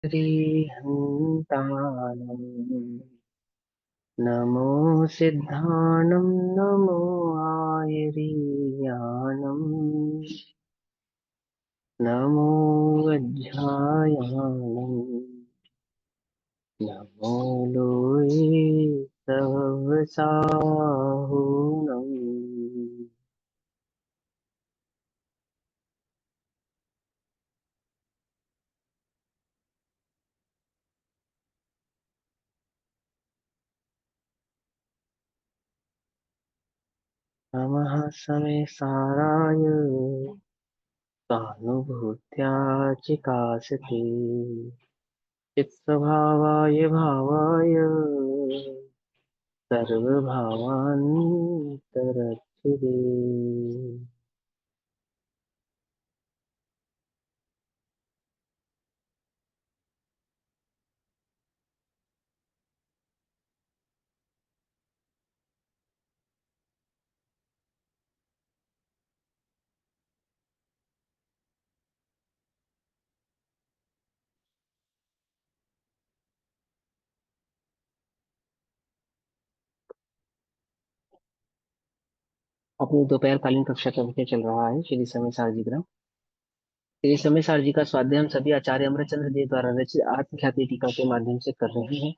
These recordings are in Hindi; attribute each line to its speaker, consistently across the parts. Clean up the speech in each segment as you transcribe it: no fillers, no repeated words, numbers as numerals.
Speaker 1: श्रीहन्तानं नमो सिद्धानं नमो आयरीयानं नमो वज्रायानं नमो लोये सहस्राहुनं। नमः समे साराय स्वानुभूत्या चिकासते चित्स्वभावाय भावाय सर्वभावान्तरच्छिदे। अपनी दोपहरकालीन कक्षा का विषय चल रहा है श्री समय सारजी ग्रंथ। श्री समय सारजी का स्वाध्याय हम सभी आचार्य अमरचंद्र देव द्वारा रचित आत्मख्याति टीका के माध्यम से कर रहे हैं।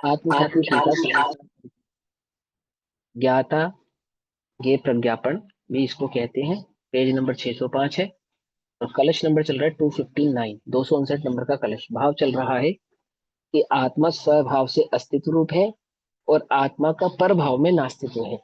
Speaker 1: आत्मख्याति टीका ज्ञाता ज्ञेय प्रज्ञापन भी इसको कहते हैं। पेज नंबर 605 है और कलश नंबर चल रहा है 259, 259 नंबर का कलश। भाव चल रहा है कि आत्मा स्वभाव से अस्तित्व रूप है और आत्मा का परभाव में नास्तित्व है।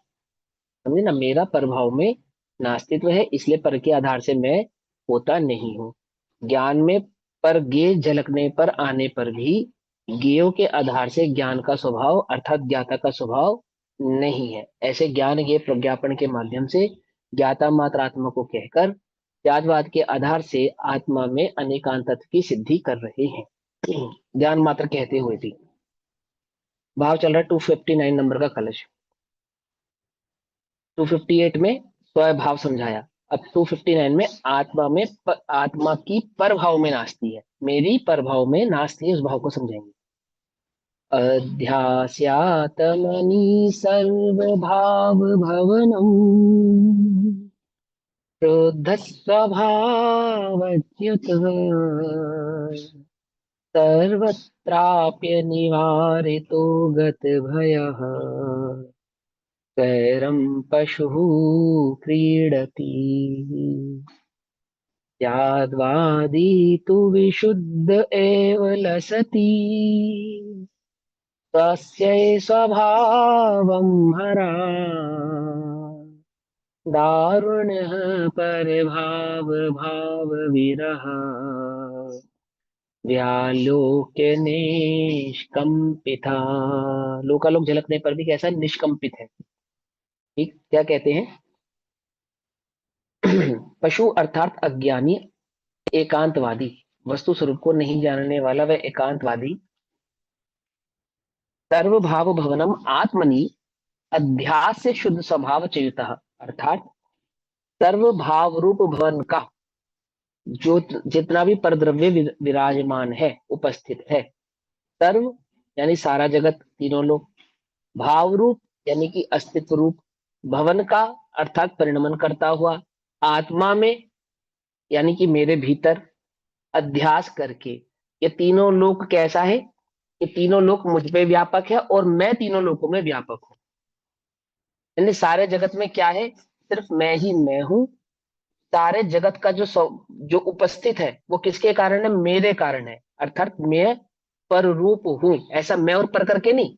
Speaker 1: समझे ना, मेरा परभाव में नास्तित्व है, इसलिए पर के आधार से मैं होता नहीं हूँ। ज्ञान में पर ज्ञेय झलकने पर आने पर भी ज्ञेयों के आधार से ज्ञान का स्वभाव अर्थात ज्ञाता का स्वभाव नहीं है। ऐसे ज्ञान ज्ञेय प्रज्ञापन के माध्यम से ज्ञाता मात्र आत्मा को कहकर त्यागवाद के आधार से आत्मा में अनेकांत तत्व की सिद्धि कर रहे हैं। ज्ञान मात्र कहते हुए भी। भाव चल रहा है 259 नंबर का कलश। 258 में स्वभाव समझाया, अब 259 में आत्मा की परभाव में नास्ती है, मेरी परभाव में नास्ती है, उस भाव को समझेंगे। अध्यास्यात्मनि सर्वभाव भवनम क्रोध स्वभावच्युत सर्वत्राप्य निवारितो गत भयः कैरम पशुः क्रीडति याद्वादी तु विशुद्ध एव लसति तस्य स्वभावं हरा दारुण्यः परभाव भाव विरह व्यालोक्य निष्कंपिता। लोकालोक झलकने पर भी कैसा निष्कंपित है। ठीक, क्या कहते हैं? पशु अर्थात अज्ञानी, एकांतवादी, वस्तु स्वरूप को नहीं जानने वाला वह एकांतवादी। सर्वभाव भवनम आत्मनि अध्यास से शुद्ध स्वभाव चयुत अर्थात सर्वभाव रूप भवन का जो जितना भी परद्रव्य विराजमान है, उपस्थित है। सर्व यानी सारा जगत, तीनों लोग। भाव रूप यानी कि अस्तित्व रूप। भवन का अर्थात परिणमन करता हुआ। आत्मा में यानी कि मेरे भीतर अध्यास करके। ये तीनों लोक कैसा है? ये तीनों लोक मुझ पे व्यापक है और मैं तीनों लोकों में व्यापक हूं। यानी सारे जगत में क्या है? सिर्फ मैं ही मैं हूं। सारे जगत का जो उपस्थित है वो किसके कारण है? मेरे कारण है। अर्थात मैं पर रूप हूं, ऐसा मैं और पर करके नहीं,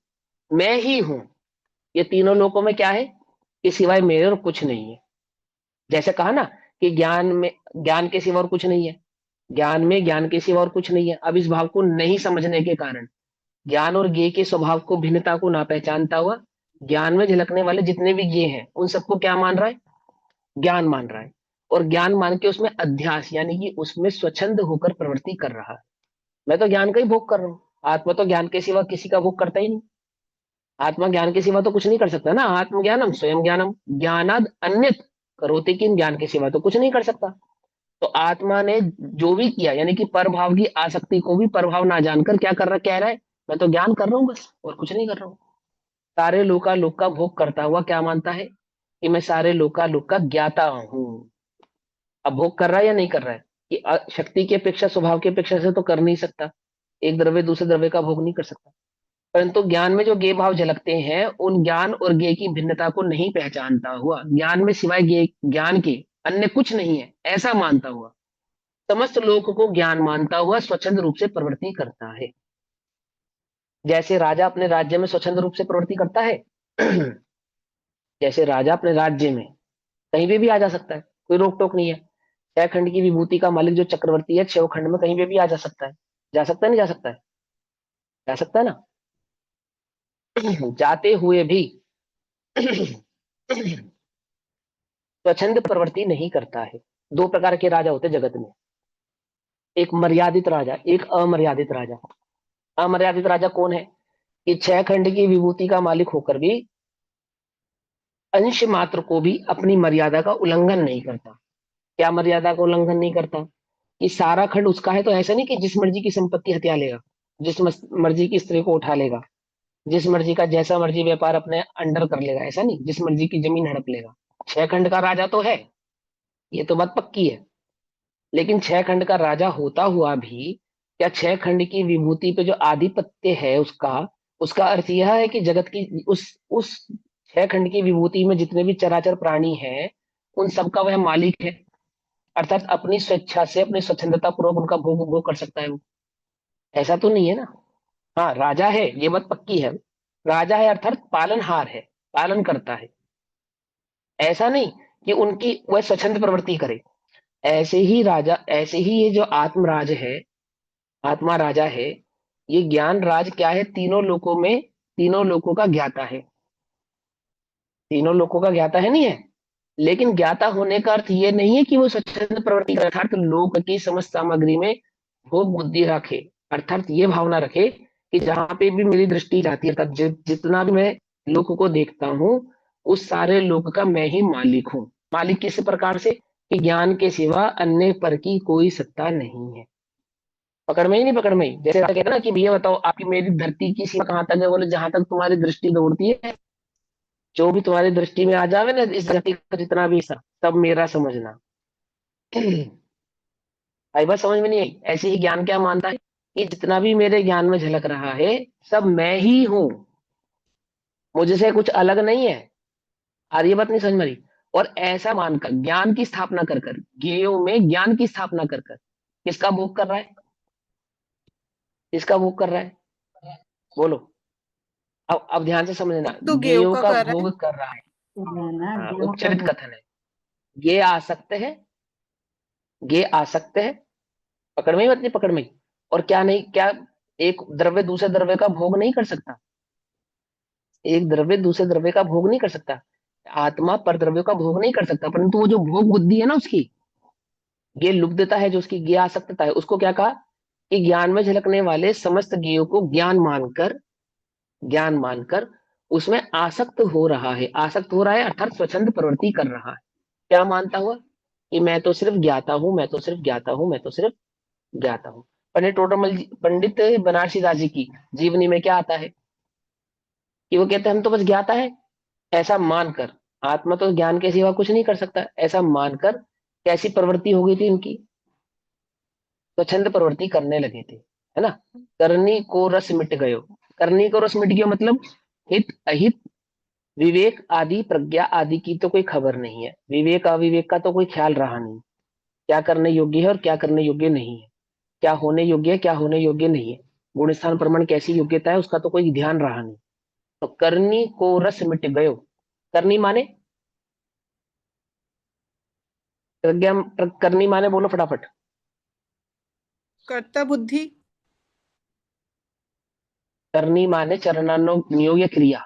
Speaker 1: मैं ही हूं। ये तीनों लोकों में क्या है? कि सिवाय मेरे और कुछ नहीं है। जैसे कहा ना कि ज्ञान के सिवा और कुछ नहीं है, ज्ञान में ज्ञान के सिवा और कुछ नहीं है। अब इस भाव को नहीं समझने के कारण ज्ञान और ज्ञेय के स्वभाव को, भिन्नता को ना पहचानता हुआ ज्ञान में झलकने वाले जितने भी ज्ञेय हैं उन सबको क्या मान रहा है? ज्ञान मान रहा है। और ज्ञान मान के उसमें अध्यास यानी कि उसमें स्वच्छंद होकर प्रवृत्ति कर रहा है। मैं तो ज्ञान का ही भोग कर रहा हूं। आत्मा तो ज्ञान के सिवा किसी का भोग करता ही नहीं। आत्मा ज्ञान के सिवा तो कुछ नहीं कर सकता ना। आत्मज्ञानम स्वयं ज्ञानम ज्ञानाद अन्यत करोति, किन ज्ञान के सिवा तो कुछ नहीं कर सकता। तो आत्मा ने जो भी किया, यानी कि परभाव की आसक्ति को भी परभाव ना जानकर क्या कर रहा, कह रहा है मैं तो ज्ञान कर रहा हूँ बस, और कुछ नहीं कर रहा हूँ। सारे लोकालोक का भोग करता हुआ क्या मानता है कि मैं सारे लोकालोक का ज्ञाता हूँ। अब भोग कर रहा है या नहीं कर रहा है, कि शक्ति की अपेक्षा, स्वभाव की अपेक्षा से तो कर नहीं सकता, एक द्रव्य दूसरे द्रव्य का भोग नहीं कर सकता। परंतु ज्ञान में जो ज्ञेय भाव झलकते हैं, उन ज्ञान और ज्ञेय की भिन्नता को नहीं पहचानता हुआ, ज्ञान में सिवाय ज्ञान के अन्य कुछ नहीं है ऐसा मानता हुआ, समस्त लोक को ज्ञान मानता हुआ स्वच्छंद रूप से प्रवृत्ति करता है। जैसे राजा अपने राज्य में स्वच्छंद रूप से प्रवृत्ति करता है जैसे राजा अपने राज्य में कहीं पे भी आ जा सकता है, कोई रोक टोक नहीं है। छह खंड की विभूति का मालिक जो चक्रवर्ती है, छह खंड में कहीं पे भी आ जा सकता है। जा सकता है नहीं जा सकता है? जा सकता है ना। जाते हुए भी स्वच्छंद प्रवृत्ति नहीं करता है। दो प्रकार के राजा होते जगत में, एक मर्यादित राजा, एक अमर्यादित राजा। अमर्यादित राजा कौन है, कि छह खंड की विभूति का मालिक होकर भी अंश मात्र को भी अपनी मर्यादा का उल्लंघन नहीं करता। क्या मर्यादा का उल्लंघन नहीं करता, कि सारा खंड उसका है तो ऐसा नहीं कि जिस मर्जी की संपत्ति हत्या लेगा, जिस मर्जी की स्त्री को उठा लेगा, जिस मर्जी का जैसा मर्जी व्यापार अपने अंडर कर लेगा, ऐसा नहीं, जिस मर्जी की जमीन हड़प लेगा। छह खंड का राजा तो है, ये तो बात पक्की है। लेकिन छह खंड का राजा होता हुआ भी क्या छह खंड की विभूति पे जो आधिपत्य है उसका, उसका अर्थ यह है कि जगत की उस छह खंड की विभूति में जितने भी चराचर प्राणी हैं, उन सबका वह मालिक है। अर्थात अपनी स्वेच्छा से, अपनी स्वच्छंदता पूर्वक उनका भोग भोग कर सकता है वो। ऐसा तो नहीं है ना। हाँ राजा है, ये बात पक्की है। राजा है अर्थात पालनहार है, पालन करता है। ऐसा नहीं कि उनकी वह स्वच्छंद प्रवृत्ति करे। ऐसे ही राजा, ऐसे ही ये जो आत्मराज है, आत्मा राजा है, ये ज्ञान राज क्या है, तीनों लोकों में, तीनों लोकों का ज्ञाता है। तीनों लोकों का ज्ञाता है नहीं है। लेकिन ज्ञाता होने का अर्थ ये नहीं है कि वो स्वच्छंद प्रवृत्ति करे, अर्थात लोक की समस्त सामग्री में भोग बुद्धि रखे। अर्थात ये भावना रखे कि जहां पे भी मेरी दृष्टि जाती है, अर्थात जितना भी मैं लोक को देखता हूँ, उस सारे लोक का मैं ही मालिक हूँ। मालिक किस प्रकार से, कि ज्ञान के सिवा अन्य पर की कोई सत्ता नहीं है। पकड़ में ही नहीं, पकड़ में ही। जैसे कहते हैं ना कि भैया बताओ आपकी मेरी धरती की सीमा कहाँ तक है, बोले जहां तक तुम्हारी दृष्टि दौड़ती है, जो भी तुम्हारी दृष्टि में आ जावे ना, इस धरती का जितना भी हिस्सा, सब मेरा समझना। भाई बात समझ में नहीं आई। ऐसे ही ज्ञान क्या मानता है, कि जितना भी मेरे ज्ञान में झलक रहा है, सब मैं ही हूं, मुझसे कुछ अलग नहीं है। और ये बात नहीं समझ में आई। और ऐसा मानकर ज्ञान की स्थापना कर कर, ज्ञेयों में ज्ञान की स्थापना कर कर किसका भोग कर रहा है, किसका भोग कर रहा है, बोलो। अब ध्यान से समझना,
Speaker 2: तो गेहूं
Speaker 1: ज्ञेयों
Speaker 2: का
Speaker 1: का
Speaker 2: कर रहा है।
Speaker 1: भोग कर रहा है।
Speaker 3: है ना,
Speaker 1: हाँ
Speaker 3: गेहूं का
Speaker 1: उच्चरित
Speaker 3: भूख।
Speaker 1: कथन है। ये आसक्त है, ये आसक्त है, पकड़ में ही, मतलब पकड़ में ही। और क्या नहीं, क्या एक द्रव्य दूसरे द्रव्य का भोग नहीं कर सकता, एक द्रव्य दूसरे द्रव्य का भोग नहीं कर सकता। आत्मा पर द्रव्य का भोग नहीं कर सकता, परंतु वो जो भोग बुद्धि है ना उसकी, ये लुब्धता है जो उसकी, ज्ञ आसक्तता है, उसको क्या कहा, कि ज्ञान में झलकने वाले समस्त ज्ञेयों को ज्ञान मानकर, ज्ञान मानकर उसमें आसक्त हो रहा है। आसक्त हो रहा है अर्थात स्वच्छंद प्रवृत्ति कर रहा है। क्या मानता हुआ, कि मैं तो सिर्फ ज्ञाता हूं, मैं तो सिर्फ ज्ञाता हूं, मैं तो सिर्फ ज्ञाता हूं। पंडित बनारसी दास जी की जीवनी में क्या आता है, कि वो कहते हैं हम तो बस ज्ञाता है, ऐसा मानकर, आत्मा तो ज्ञान के सिवा कुछ नहीं कर सकता, ऐसा मानकर कैसी प्रवृत्ति हो गई थी इनकी, स्वच्छंद प्रवृत्ति करने लगे थे, है ना। करनी को रस मिट गयो। करनी को रस मिट गयो मतलब हित अहित, विवेक आदि प्रज्ञा आदि की तो कोई खबर नहीं है, विवेक अविवेक का तो कोई ख्याल रहा नहीं, क्या करने योग्य है और क्या करने योग्य नहीं है, क्या होने योग्य है क्या होने योग्य नहीं है, गुण स्थान प्रमाण कैसी योग्यता है उसका तो कोई ध्यान रहा नहीं। तो करनी को रस मिट गयो, करनी माने प्रज्ञा, करनी माने बोलो फटाफट।
Speaker 2: कर्ता बुद्धि।
Speaker 1: करनी माने चरणानो नियोग या क्रिया,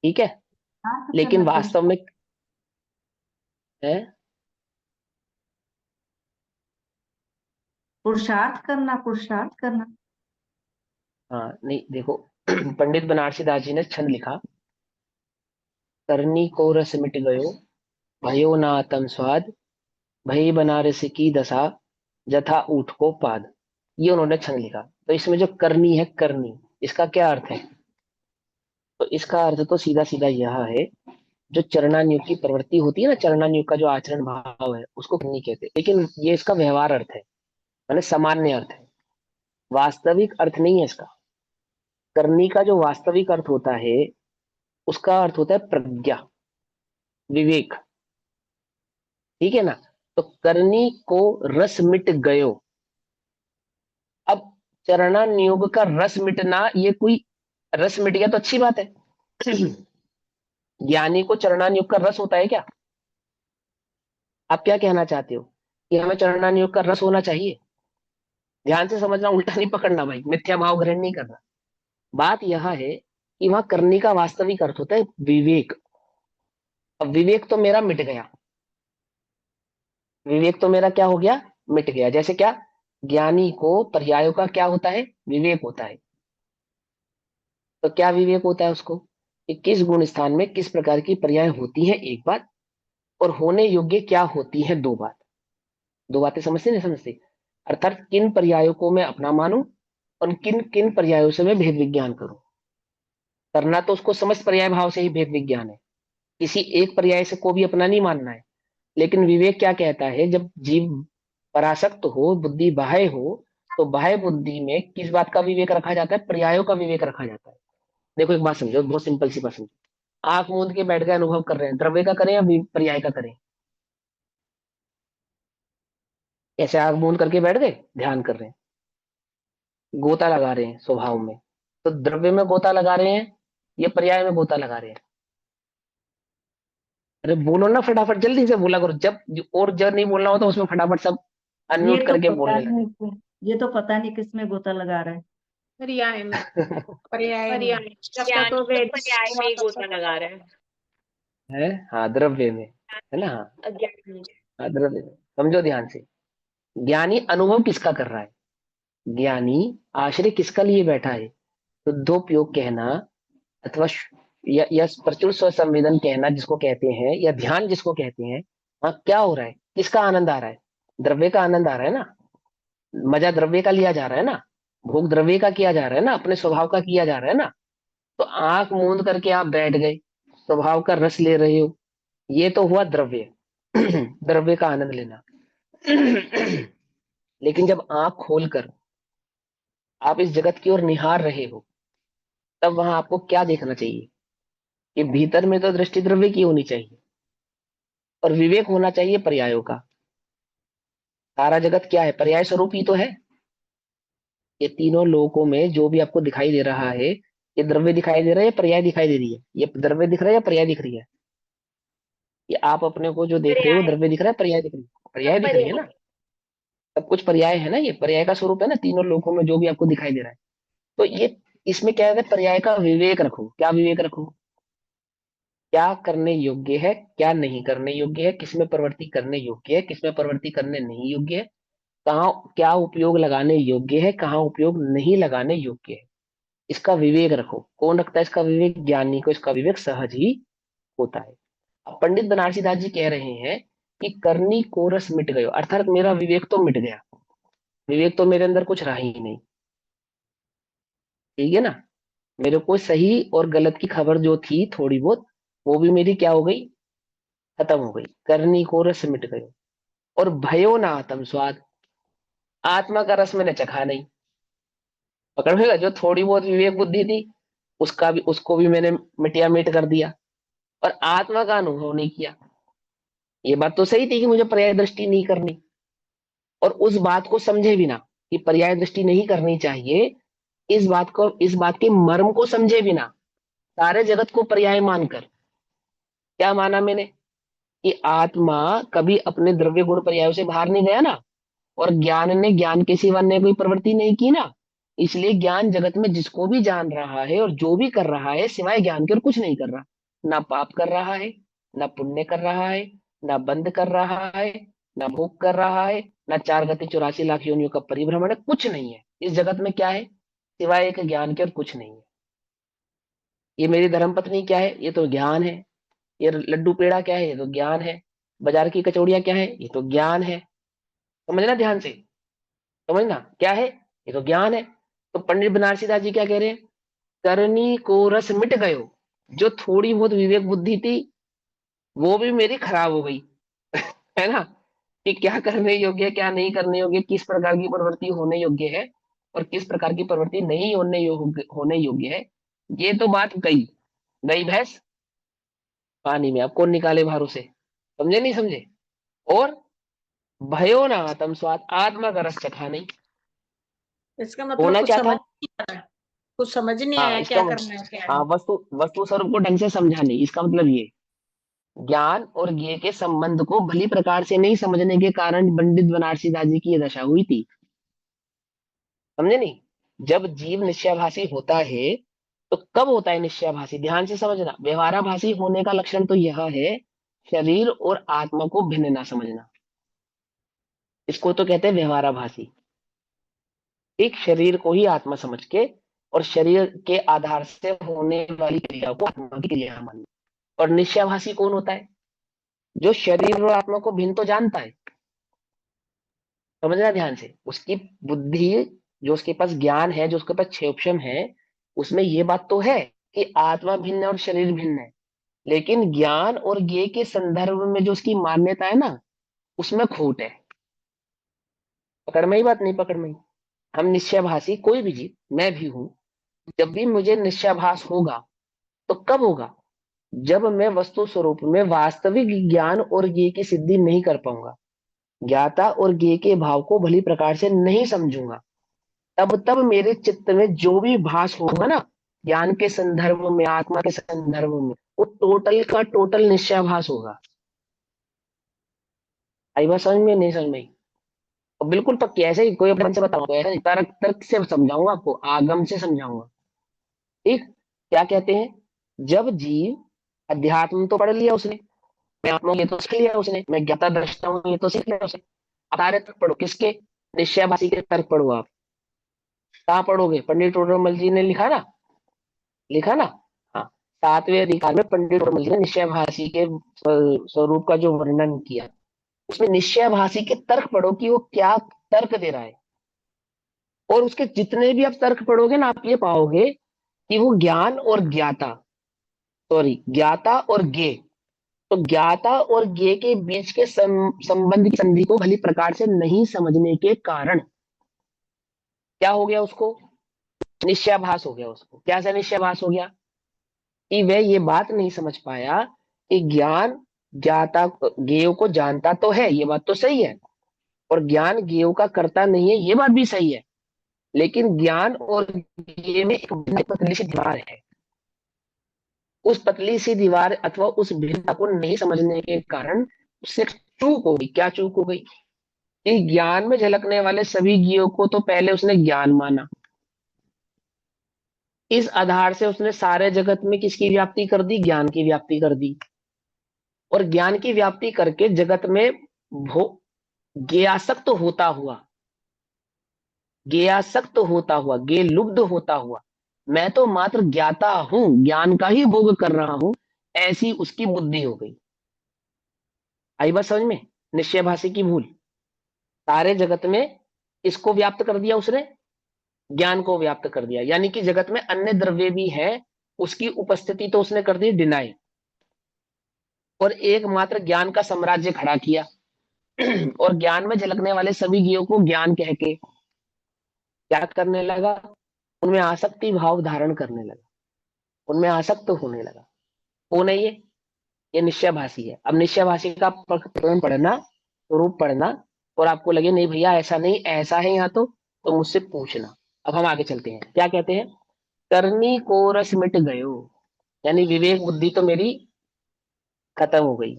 Speaker 1: ठीक है।
Speaker 3: हाँ तो
Speaker 1: लेकिन
Speaker 3: करना
Speaker 1: वास्तव में है,
Speaker 3: पुरुषार्थ करना, पुरुषार्थ करना।
Speaker 1: हाँ नहीं देखो, पंडित बनारसी दास जी ने छंद लिखा, करनी को रस मिट गयो, भयो ना तन स्वाद, भई बनारस की दशा, जथा ऊठ को पाद। ये उन्होंने छंद लिखा। तो इसमें जो करनी है, करनी, इसका क्या अर्थ है? तो इसका अर्थ तो सीधा सीधा यह है, जो चरणान्युग की प्रवृत्ति होती है ना, चरणान्युग का जो आचरण भाव है, उसको करनी कहते हैं। लेकिन ये इसका व्यवहार अर्थ है, माने सामान्य अर्थ है, वास्तविक अर्थ नहीं है इसका। करनी का जो वास्तविक अर्थ होता है, उसका अर्थ होता है प्रज्ञा, विवेक। ठीक है ना? तो करनी को रस मिट गयो। अब चरणान्योग का रस मिटना, ये कोई रस मिट गया तो अच्छी बात है। ज्ञानी को चरणान्योग का रस होता है क्या? आप क्या कहना चाहते हो कि हमें चरणान्योग का रस होना चाहिए? ध्यान से समझना, उल्टा नहीं पकड़ना भाई, मिथ्या भाव ग्रहण नहीं करना। बात यह है कि वहां करने का वास्तविक अर्थ होता है विवेक। अब विवेक तो मेरा मिट गया, विवेक तो मेरा क्या हो गया? मिट गया। जैसे क्या? ज्ञानी को पर्यायों का क्या होता है? विवेक होता है। तो क्या विवेक होता है उसको? कि किस गुण स्थान में किस प्रकार की पर्याय होती हैं, एक बात, और होने योग्य क्या होती हैं, दो बात। दो बातें समझते नहीं समझते? अर्थात किन पर्यायों को मैं अपना मानूं और किन किन पर्यायों से मैं भेद विज्ञान करूं। करना तो उसको समस्त पर्याय भाव से ही भेद विज्ञान है, किसी एक पर्याय से को भी अपना नहीं मानना है। लेकिन विवेक क्या कहता है? जब जीव परासक्त हो, बुद्धि बाह्य हो, तो बाह्य बुद्धि में किस बात का विवेक रखा जाता है? पर्यायों का विवेक रखा जाता है। देखो एक बात समझो, बहुत सिंपल सी बात समझो। आंख मूंद के बैठ गए, अनुभव कर रहे हैं, द्रव्य का करें या पर्याय का करें? ऐसे आंख मूंद करके बैठ गए, ध्यान कर रहे हैं, गोता लगा रहे हैं स्वभाव में, तो द्रव्य में गोता लगा रहे हैं या पर्याय में गोता लगा रहे हैं? अरे बोलो ना फटाफट, जल्दी से बोला करो। और जब नहीं बोलना होता उसमें फटाफट सब
Speaker 3: ये
Speaker 1: अनम्यूट
Speaker 3: तो
Speaker 1: करके
Speaker 3: पता
Speaker 1: बोलने लगे।
Speaker 3: नहीं, ये तो पता नहीं किसमें गोता लगा रहा है।
Speaker 2: पर्याय में।
Speaker 3: पर्याय में।
Speaker 2: पर्याय जब तक
Speaker 4: ज्ञानी
Speaker 2: तो
Speaker 4: तो
Speaker 2: वेद
Speaker 4: पर्याय में ही
Speaker 2: तब
Speaker 4: गोता
Speaker 2: तक
Speaker 4: लगा रहे हैं।
Speaker 1: है, हाँ द्रव्य में, है ना? हाँ,
Speaker 4: अज्ञानी में।
Speaker 1: हाँ, द्रव्य में। समझो ध्यान से, ज्ञानी अनुभव किसका कर रहा है? ज्ञानी आश्रय किसका लिए बैठा है? शुद्धोपयोग कहना, अथवा या प्रचुर स्व संवेदन कहना जिसको कहते हैं, या ध्यान जिसको कहते हैं। हाँ, क्या हो रहा है? किसका आनंद आ रहा है? द्रव्य का आनंद आ रहा है ना, मजा द्रव्य का लिया जा रहा है ना, भोग द्रव्य का किया जा रहा है ना, अपने स्वभाव का किया जा रहा है ना। तो आंख मूंद करके आप बैठ गए, स्वभाव का रस ले रहे हो, ये तो हुआ द्रव्य। द्रव्य का आनंद लेना। लेकिन जब आंख खोलकर आप इस जगत की ओर निहार रहे हो, तब वहां आपको क्या देखना चाहिए? कि भीतर में तो दृष्टि द्रव्य की होनी चाहिए, और विवेक होना चाहिए पर्यायों का। सारा जगत क्या है? पर्याय स्वरूप ही तो है। ये तीनों लोकों में जो भी आपको दिखाई दे रहा है, ये द्रव्य दिखाई दे रहा है या पर्याय दिखाई दे रही है? ये द्रव्य दिख रहा है या पर्याय दिख रही है? ये आप अपने को जो देख रहे हो,
Speaker 4: पर्याय।
Speaker 1: द्रव्य दिख रहा है, पर्याय दिख रही है? पर्याय दिख रही है
Speaker 4: पर्याय।
Speaker 1: ना। सब कुछ पर्याय है ना, ये पर्याय का स्वरूप है ना, तीनों लोकों में जो भी आपको दिखाई दे रहा है। तो ये, इसमें क्या है? पर्याय का विवेक रखो। क्या विवेक रखो? क्या करने योग्य है, क्या नहीं करने योग्य है, किसमें प्रवृत्ति करने योग्य है, किसमें प्रवृत्ति करने नहीं योग्य है, कहाँ क्या उपयोग लगाने योग्य है, कहाँ उपयोग नहीं लगाने योग्य है। इसका विवेक रखो। कौन रखता है इसका विवेक? ज्ञानी को इसका विवेक सहज ही होता है। अब पंडित बनारसी दास जी कह रहे हैं कि करनी को रस मिट गयो, अर्थात मेरा विवेक तो मिट गया, विवेक तो मेरे अंदर कुछ रहा ही नहीं। ठीक है ना? मेरे को सही और गलत की खबर जो थी थोड़ी बहुत, वो भी मेरी क्या हो गई? खत्म हो गई। करनी को रस मिट गयो। और भयो ना आत्म स्वाद, आत्मा का रस मैंने चखा नहीं। पकड़ में, जो थोड़ी बहुत विवेक बुद्धि थी, उसका भी, उसको भी मैंने मिटिया मिट कर दिया, और आत्मा का अनुभव नहीं किया। ये बात तो सही थी कि मुझे पर्याय दृष्टि नहीं करनी, और उस बात को समझे बिना कि पर्याय दृष्टि नहीं करनी चाहिए, इस बात के मर्म को समझे बिना सारे जगत को पर्याय मानकर क्या माना मैंने? कि आत्मा कभी अपने द्रव्य गुण पर्यायों से बाहर नहीं गया ना, और ज्ञान ने ज्ञान के सिवा ने कोई प्रवृत्ति नहीं की ना। इसलिए ज्ञान जगत में जिसको भी जान रहा है और जो भी कर रहा है, सिवाय ज्ञान के और कुछ नहीं कर रहा। ना पाप कर रहा है, ना पुण्य कर रहा है, ना बंध कर रहा है, ना भोग कर रहा है, ना 4 गति 84 लाख योनियों का परिभ्रमण है, कुछ नहीं है इस जगत में। क्या है सिवाय एक ज्ञान के? और कुछ नहीं है। ये मेरी धर्मपत्नी क्या है? ये तो ज्ञान है। ये लड्डू पेड़ा क्या है? ये तो ज्ञान है। बाजार की कचौड़ियां क्या है? ये तो ज्ञान है। समझना ध्यान से, समझना क्या है, ये तो ज्ञान है। तो पंडित बनारसी दास जी क्या कह रहे हैं? करनी को रस मिट गयो, जो थोड़ी बहुत विवेक बुद्धि थी वो भी मेरी खराब हो गई, है ना, कि क्या करने योग्य है क्या नहीं करने योग्य, किस प्रकार की प्रवृत्ति होने योग्य है और किस प्रकार की प्रवृत्ति नहीं होने योग्य है। ये तो बात गई, गई भैंस पानी में, अब कौन निकाले भारों से। समझे नहीं समझे? और भयो ना आत्म स्वाद, आत्मा का रस चखा नहीं।
Speaker 2: इसका मतलब
Speaker 1: होना
Speaker 2: कुछ
Speaker 1: क्या था?
Speaker 2: समझ नहीं आ रहा है, कुछ समझ नहीं
Speaker 1: हाँ
Speaker 2: आया
Speaker 1: इसका
Speaker 2: क्या करना है क्या
Speaker 1: हाँ
Speaker 2: नहीं।
Speaker 1: वस्तु वस्तु स्वरूप को ढंग से समझा नहीं, इसका मतलब ये ज्ञान और ज्ञेय के संबंध को भली प्रकार से नहीं समझने के कारण पंडित बनारसी दास जी की ये दशा हुई थी। समझे नहीं? जब जीव निश्चयाभासी होता है तो कब होता है निश्चयाभासी? ध्यान से समझना, व्यवहाराभासी होने का लक्षण तो यह है शरीर और आत्मा को भिन्न ना समझना, इसको तो कहते हैं व्यवहाराभासी। एक शरीर को ही आत्मा समझ के और शरीर के आधार से होने वाली क्रिया को आत्मा की क्रिया मानना। और निश्चयाभासी कौन होता है? जो शरीर और आत्मा को भिन्न तो जानता है। समझना ध्यान से, उसकी बुद्धि, जो उसके पास ज्ञान है, जो उसके पास क्षेपक्षम है, उसमें ये बात तो है कि आत्मा भिन्न है और शरीर भिन्न है। लेकिन ज्ञान और ज्ञेय के संदर्भ में जो उसकी मान्यता है ना, उसमें खोट है। पकड़ में ही बात, नहीं पकड़ में ही। हम निश्चयभासी, कोई भी जीव, मैं भी हूं, जब भी मुझे निश्चयाभास होगा तो कब होगा? जब मैं वस्तु स्वरूप में वास्तविक ज्ञान और ज्ञेय की सिद्धि नहीं कर पाऊंगा, ज्ञाता और ज्ञेय के भाव को भली प्रकार से नहीं समझूंगा, तब तब मेरे चित्त में जो भी भास होगा ना, ज्ञान के संदर्भ में, आत्मा के संदर्भ में, वो टोटल का टोटल निश्चयाभास होगा। आई बात समझ में? नहीं समझ में? और बिल्कुल पक्की, ऐसे ही कोई अपने मन से बताऊंगा, ऐसा नहीं, तर्क तर्क से समझाऊंगा आपको, आगम से समझाऊंगा। ठीक? क्या कहते हैं? जब जीव, अध्यात्म तो पढ़ लिया उसने, मैं आत्मा ये तो सीख लिया उसने, मैं ज्ञाता दृष्टा हूँ ये तो सीख लिया उसने, अब सारे तर्क पढ़ो, किसके? निश्चयभासी के तर्क पढ़ो आप। कहाँ पढ़ोगे? पंडित टोडरमल जी ने लिखा ना, लिखा ना। हाँ, 7वें अधिकार में पंडित टोडरमल जी ने निश्चयभासी के स्वरूप का जो वर्णन किया, उसमें निश्चयभासी के तर्क पढ़ो कि वो क्या तर्क दे रहा है। और उसके जितने भी आप तर्क पढ़ोगे ना, आप ये पाओगे कि वो ज्ञान और ज्ञाता, सॉरी, ज्ञाता और ज्ञेय, तो ज्ञाता और ज्ञेय के बीच के संबंध की संधि को भली प्रकार से नहीं समझने के कारण क्या हो गया उसको? निश्चयाभास हो गया उसको। क्या सा निश्चयाभास हो गया? कि वह ये बात नहीं समझ पाया कि ज्ञान ज्ञाता ज्ञेय को जानता तो है, ये बात तो सही है, और ज्ञान ज्ञेय का करता नहीं है, ये बात भी सही है। लेकिन ज्ञान और ज्ञेय में एक पतली सी दीवार है। उस पतली सी दीवार अथवा उस भिन्नता को नहीं समझने के कारण उससे चूक हो गई। क्या चूक हो गई? कि ज्ञान में झलकने वाले सभी ज्ञेयों को तो पहले उसने ज्ञान माना, इस आधार से उसने सारे जगत में किसकी व्याप्ति कर दी? ज्ञान की व्याप्ति कर दी। और ज्ञान की व्याप्ति करके जगत में भो ज्ञासक्त होता हुआ, ज्ञासक्त होता हुआ, ज्ञेय लुब्ध होता हुआ, मैं तो मात्र ज्ञाता हूं, ज्ञान का ही भोग कर रहा हूं, ऐसी उसकी बुद्धि हो गई। आई बात समझ में? निश्चयभाषी की भूल। सारे जगत में इसको व्याप्त कर दिया उसने, ज्ञान को व्याप्त कर दिया, यानी कि जगत में अन्य द्रव्य भी है, उसकी उपस्थिति तो उसने कर दी डिनाई, और एकमात्र ज्ञान का साम्राज्य खड़ा किया। और ज्ञान में झलकने वाले सभी जीवों को ज्ञान कह के क्या करने लगा? उनमें आसक्ति भाव धारण करने लगा, उनमें आसक्त होने लगा। कौन है ये निश्चयभाषी है। अब निश्चयभाषी का प्रकरण पढ़ना, स्वरूप पढ़ना, और आपको लगे नहीं भैया ऐसा नहीं, ऐसा है यहाँ तो मुझसे पूछना। अब हम आगे चलते हैं, क्या कहते हैं? करनी को रस मिट गयो, यानी विवेक बुद्धि तो मेरी खत्म हो गई,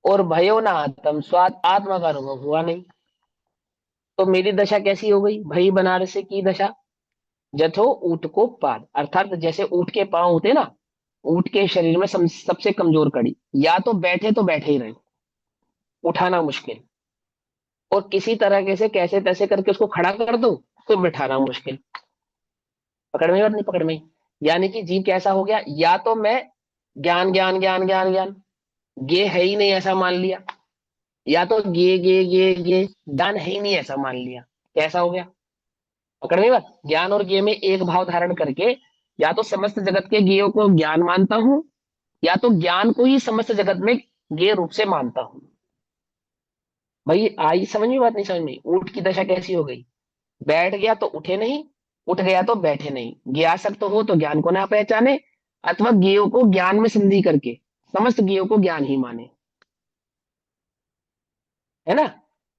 Speaker 1: और भयो ना आत्म स्वाद, आत्मा का अनुभव हुआ नहीं। तो मेरी दशा कैसी हो गई? भई बनारस की दशा, जथो ऊंट को पाद, अर्थात जैसे ऊंट के पांव होते ना, ऊंट के शरीर में सबसे कमजोर कड़ी, या तो बैठे ही रहे, उठाना मुश्किल, और किसी तरह के से कैसे तैसे करके उसको खड़ा कर दो तो बैठाना मुश्किल। पकड़ में और नहीं पकड़ में? यानी कि जीव कैसा हो गया? या तो मैं ज्ञान ज्ञान ज्ञान ज्ञान ज्ञान, गे है ही नहीं ऐसा मान लिया, या तो गे ज्ञान है ही नहीं ऐसा मान लिया। कैसा हो गया? पकड़ में बात? ज्ञान और गे में एक भाव धारण करके या तो समस्त जगत के गेयों को ज्ञान मानता हूं, या तो ज्ञान को ही समस्त जगत में गे रूप से मानता हूं। भाई आई समझ में बात? नहीं समझ में? ऊंट की दशा कैसी हो गई? बैठ गया तो उठे नहीं, उठ गया तो बैठे नहीं। ज्ञासक्त हो तो ज्ञान को ना पहचाने, अथवा ज्ञेयों को ज्ञान में संधि करके समस्त ज्ञेयों को ज्ञान ही माने। है ना?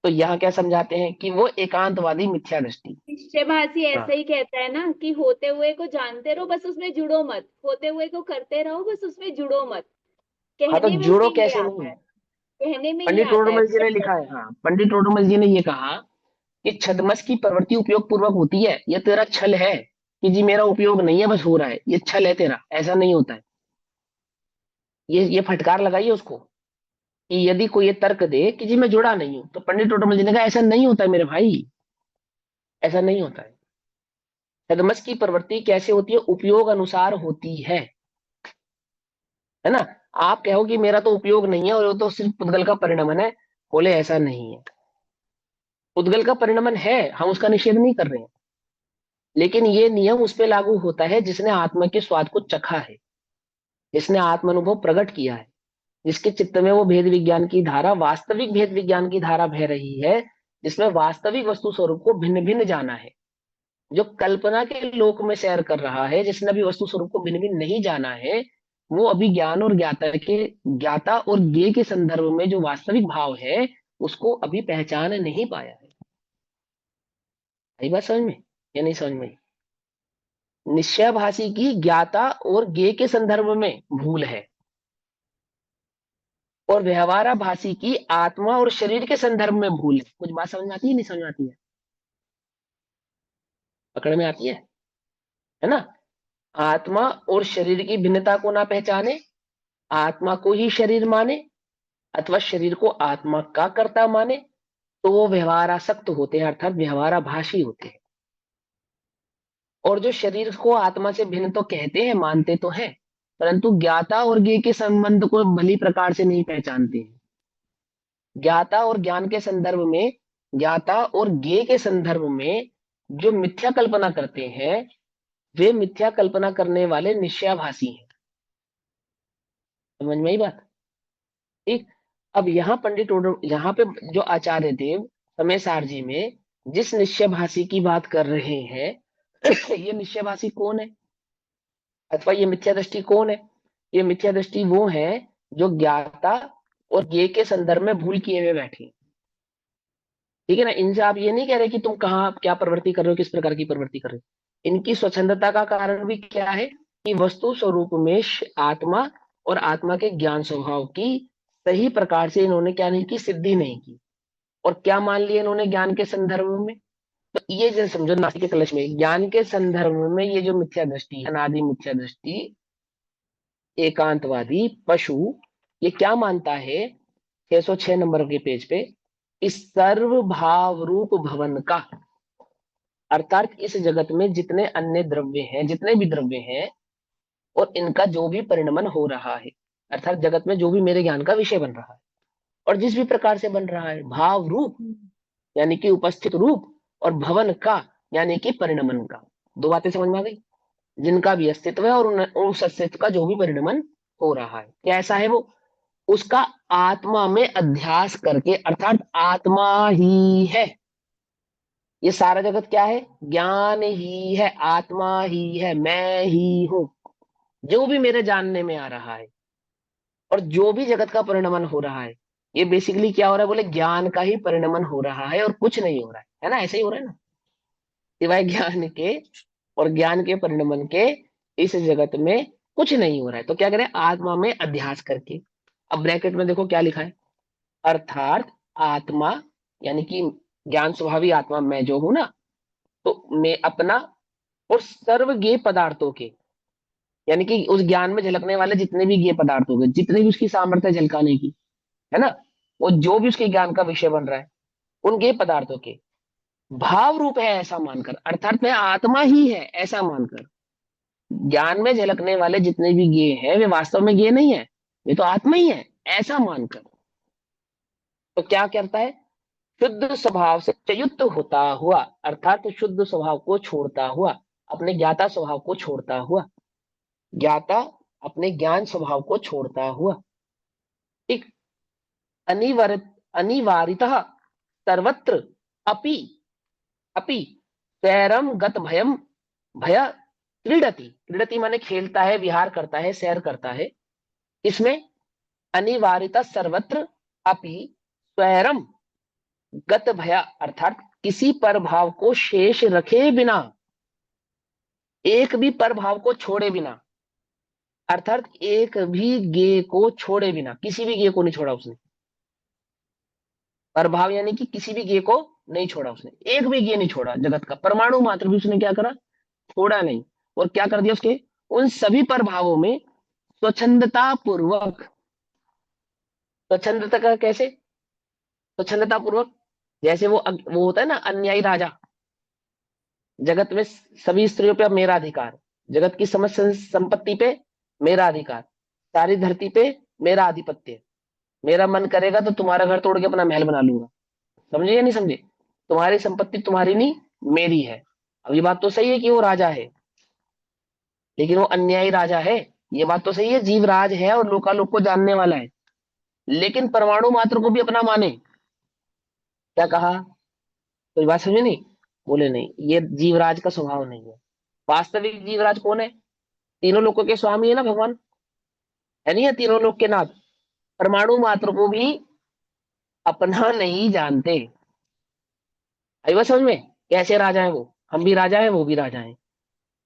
Speaker 1: तो यहाँ क्या समझाते हैं कि वो एकांतवादी मिथ्या दृष्टि।
Speaker 4: निश्चयभाषी
Speaker 1: हाँ,
Speaker 4: ऐसे ही कहता है ना कि होते हुए को जानते रहो बस उसमें जुड़ो मत, होते हुए को करते रहो बस उसमें जुड़ो मत।
Speaker 1: हाँ तो
Speaker 4: कहने में
Speaker 1: जुड़ो
Speaker 4: उसके ये
Speaker 1: कैसे
Speaker 4: आता
Speaker 1: नहीं?
Speaker 4: है, कहने में ये
Speaker 1: पंडित
Speaker 4: आता है
Speaker 1: टोडरमल जी ने
Speaker 4: पर
Speaker 1: लिखा है,
Speaker 4: करना
Speaker 1: हाँ पंडित टोडरमल जी ने ये कहा कि छदमस की प्रवृत्ति उपयोग पूर्वक होती है, ये तेरा छल है कि जी मेरा उपयोग नहीं है बस हो रहा है, ये छल है तेरा, ऐसा नहीं होता है। ये फटकार लगाइए उसको कि यदि कोई ये तर्क दे कि जी मैं जुड़ा नहीं हूं, तो पंडित टोडरमल जी ने कहा ऐसा नहीं होता है मेरे भाई, ऐसा नहीं होता है। छदमस की प्रवृत्ति कैसे होती है? उपयोग अनुसार होती है ना? आप कहो कि मेरा तो उपयोग नहीं है और वो तो सिर्फ पुद्गल का परिणमन है, बोले ऐसा नहीं है। पुद्गल का परिणमन है, हम उसका निषेध नहीं कर रहे हैं, लेकिन ये नियम उस पे लागू होता है जिसने आत्मा के स्वाद को चखा है, जिसने आत्म अनुभव प्रकट किया है, जिसके चित्त में वो भेद विज्ञान की धारा, वास्तविक भेद विज्ञान की धारा बह रही है, जिसमें वास्तविक वस्तु स्वरूप को भिन्न भिन्न जाना है। जो कल्पना के लोक में सैर कर रहा है, जिसने अभी वस्तु स्वरूप को भिन्न भिन्न नहीं जाना है, वो अभी ज्ञान और ज्ञाता और ज्ञेय के संदर्भ में जो वास्तविक भाव है उसको अभी पहचान नहीं पाया है। आई बात समझ में या नहीं समझ में? निश्चयभाषी की ज्ञाता और ज्ञेय के संदर्भ में भूल है, और व्यवहाराभासी की आत्मा और शरीर के संदर्भ में भूल है। कुछ बात समझ में आती है नहीं समझ में आती है? पकड़ में आती है ना? आत्मा और शरीर की भिन्नता को ना पहचाने, आत्मा को ही शरीर माने, अथवा शरीर को आत्मा का कर्ता माने, तो वो व्यवहारासक्त होते हैं, अर्थात व्यवहाराभासी होते हैं। और जो शरीर को आत्मा से भिन्न तो कहते हैं, मानते तो हैं, परंतु ज्ञाता और ज्ञेय के संबंध को भली प्रकार से नहीं पहचानते हैं। ज्ञाता और ज्ञान के संदर्भ में, ज्ञाता और ज्ञेय के संदर्भ में जो मिथ्या कल्पना करते हैं, वे मिथ्या कल्पना करने वाले निश्चयाभासी हैं। समझ में आई बात? ठीक। अब यहाँ पे जो आचार्य देव समय सारजी में जिस निश्चयभासी की बात कर रहे हैं ये निश्चयभासी कौन है, अथवा ये मिथ्या दृष्टि कौन है? ये मिथ्या दृष्टि वो है जो ज्ञाता और ज्ञेय के संदर्भ में भूल किए हुए बैठे हैं। ठीक है ना? इनसे आप ये नहीं कह रहे कि तुम कहाँ क्या प्रवृत्ति कर रहे हो, किस प्रकार की प्रवृत्ति कर रहे हो। इनकी स्वच्छंदता का कारण भी क्या है कि वस्तु स्वरूप में आत्मा और आत्मा के ज्ञान स्वभाव की सही प्रकार से इन्होंने क्या नहीं की, सिद्धि नहीं की। और क्या मान लिया इन्होंने ज्ञान के संदर्भ में? तो ये जो समझो नास्तिक के कलश में ज्ञान के संदर्भ में ये जो मिथ्या दृष्टि, अनादि मिथ्या दृष्टि, एकांतवादी पशु, ये क्या मानता है 606 नंबर के पेज पे? इस सर्व भाव रूप भवन का, अर्थात इस जगत में जितने अन्य द्रव्य हैं, जितने भी द्रव्य हैं, और इनका जो भी परिणमन हो रहा है, अर्थात जगत में जो भी मेरे ज्ञान का विषय बन रहा है और जिस भी प्रकार से बन रहा है, भाव रूप यानी कि उपस्थित रूप, और भवन का यानी कि परिणमन का। दो बातें समझ में आ गई? जिनका भी अस्तित्व है और उस अस्तित्व का जो भी परिणमन हो रहा है, कैसा है वो? उसका आत्मा में अध्यास करके, अर्थात आत्मा ही है। ये सारा जगत क्या है? ज्ञान ही है, आत्मा ही है, मैं ही हूं। जो भी मेरे जानने में आ रहा है और जो भी जगत का परिणमन हो रहा है, ये बेसिकली क्या हो रहा है? बोले ज्ञान का ही परिणमन हो रहा है और कुछ नहीं हो रहा है ना? ऐसे ही हो रहा है ना? सिवाय ज्ञान के और ज्ञान के परिणमन के इस जगत में कुछ नहीं हो रहा है। तो क्या करें? आत्मा में अध्यास करके। अब ब्रैकेट में देखो क्या लिखा है, अर्थात आत्मा यानी कि ज्ञान स्वभावी आत्मा मैं जो हूं ना, तो मैं अपना और सर्व ज्ञेय पदार्थों के, यानी कि उस ज्ञान में झलकने वाले जितने भी ज्ञेय पदार्थ हो गए, जितनी भी उसकी सामर्थ्य झलकाने की, है ना, वो जो भी उसके ज्ञान का विषय बन रहा है, उन ज्ञेय पदार्थों के भाव रूप है ऐसा मानकर, अर्थात में आत्मा ही है ऐसा मानकर, ज्ञान में झलकने वाले जितने भी ज्ञेय हैं वे वास्तव में ज्ञेय नहीं है, वे तो आत्मा ही है। ऐसा मानकर। तो क्या करता है, शुद्ध स्वभाव से च्युत होता हुआ, अर्थात शुद्ध स्वभाव को छोड़ता हुआ, अपने ज्ञाता स्वभाव को छोड़ता हुआ, ज्ञाता अपने ज्ञान स्वभाव को छोड़ता हुआ, ठीक, अनिवार्य अनिवार्यतः सर्वत्र अपि अपि सैरम गत भयम भय क्रीडति, क्रीडति माने खेलता है, विहार करता है, सैर करता है। इसमें अनिवार्यता सर्वत्र अपि स्वैरम गत भय, अर्थात किसी प्रभाव को शेष रखे बिना, एक भी प्रभाव को छोड़े बिना, अर्थात एक भी गे को छोड़े बिना, किसी भी गे को नहीं छोड़ा उसने। प्रभाव यानी कि किसी भी गे को नहीं छोड़ा उसने, एक भी गे नहीं छोड़ा जगत का, परमाणु मात्र भी उसने क्या करा, छोड़ा नहीं। और क्या कर दिया उसके, उन सभी प्रभावों में स्वच्छंदता पूर्वक, स्वच्छंदता का कैसे, स्वच्छंदता पूर्वक, जैसे वो होता है ना अन्यायी राजा, जगत में सभी स्त्रियों पे मेरा अधिकार, जगत की समस्त संपत्ति पे मेरा अधिकार, सारी धरती पे मेरा आधिपत्य, मेरा मन करेगा तो तुम्हारा घर तोड़ के अपना महल बना लूंगा। समझे या नहीं समझे, तुम्हारी संपत्ति तुम्हारी नहीं मेरी है। अब ये बात तो सही है कि वो राजा है, लेकिन वो अन्यायी राजा है, ये बात तो सही है, जीवराज है और लोकालोक को जानने वाला है, लेकिन परमाणु मात्र को भी अपना माने। क्या कहा, कोई बात समझे नहीं, बोले नहीं, ये जीवराज का स्वभाव नहीं है। वास्तविक जीवराज कौन है, तीनों लोकों के स्वामी है ना भगवान, है नहीं है, तीनों लोक के नाथ। परमाणु मात्र को भी अपना नहीं जानते। आई बात समझ में, कैसे राजा है वो, हम भी राजा है, वो भी राजा है।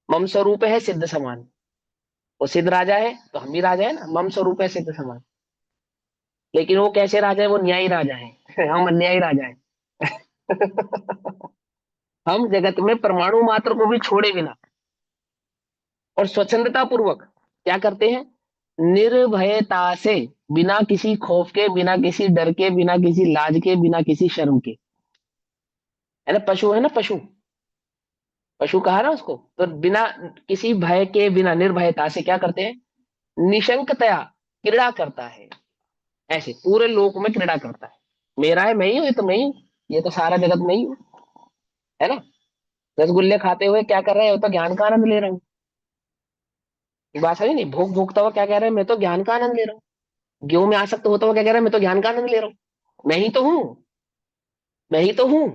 Speaker 1: मम स्वरूप है सिद्ध समान, वो सिद्ध राजा है तो हम भी राजा है ना, मम स्वरूप है सिद्ध समान। लेकिन वो कैसे राजा है, वो न्यायी राजा है हम अन्यायी राजा है हम जगत में परमाणु मात्र को भी छोड़े बिना और स्वच्छंदता पूर्वक क्या करते हैं, निर्भयता से, बिना किसी खौफ के, बिना किसी डर के, बिना किसी लाज के, बिना किसी शर्म के, है ना, पशु है ना, पशु, पशु कहा ना उसको, तो बिना किसी भय के, बिना निर्भयता से क्या करते हैं, निशंकतया क्रीड़ा करता है, ऐसे पूरे लोक में क्रीड़ा करता है। मेरा है, मैं ही हूं, ये तो मैं ही हूं, ये तो सारा जगत मैं ही हूं, है ना। रसगुल्ले खाते हुए क्या कर रहे हैं, वो तो ज्ञान का आनंद ले रहा हूँ। ये बात सही नहीं, भोग भोगता हुआ क्या कह रहे हैं, मैं तो ज्ञान का आनंद ले रहा हूँ। गेहूं में आसक्त होता हुआ क्या कह रहा है, मैं तो ज्ञान का आनंद ले रहा हूँ, मैं ही तो हूँ, मैं ही तो हूँ।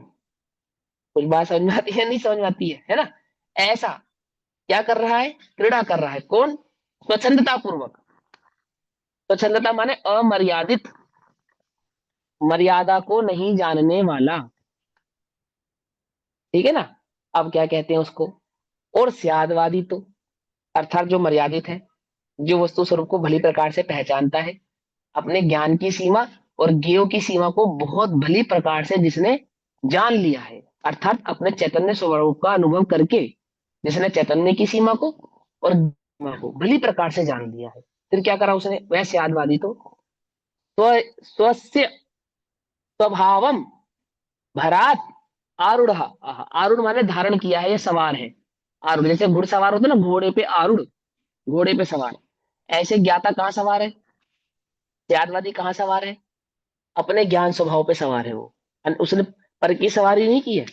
Speaker 1: कुछ बात समझ में आती है, नहीं समझ में आती है ना। ऐसा क्या कर रहा है, क्रीड़ा कर रहा है, कौन, स्वच्छंदता पूर्वक। स्वच्छंदता माने अमर्यादित, मर्यादा को नहीं जानने वाला, ठीक है ना। अब क्या कहते हैं उसको, और स्यादवादी तो, अर्थात जो मर्यादित है, जो वस्तु स्वरूप को भली प्रकार से पहचानता है, अपने ज्ञान की सीमा और ज्ञेय की सीमा को बहुत भली प्रकार से जिसने जान लिया है, अर्थात अपने चैतन्य स्वरूप का अनुभव करके जिसने चैतन्य की सीमा को और सीमा को भली प्रकार से जान लिया है, फिर क्या करा उसने, वह स्यादवादी तो स्व स्वस्य स्वभावम भरात आरूढ़, आरूढ़ माने धारण किया है, ये सवार है। आरूढ़ जैसे घुड़सवार होता है ना, घोड़े पे आरूढ़, घोड़े पे सवार, ऐसे ज्ञाता कहाँ सवार है, त्यागवादी कहाँ सवार है, अपने ज्ञान स्वभाव पे सवार है वो। उसने पर की सवारी नहीं की है,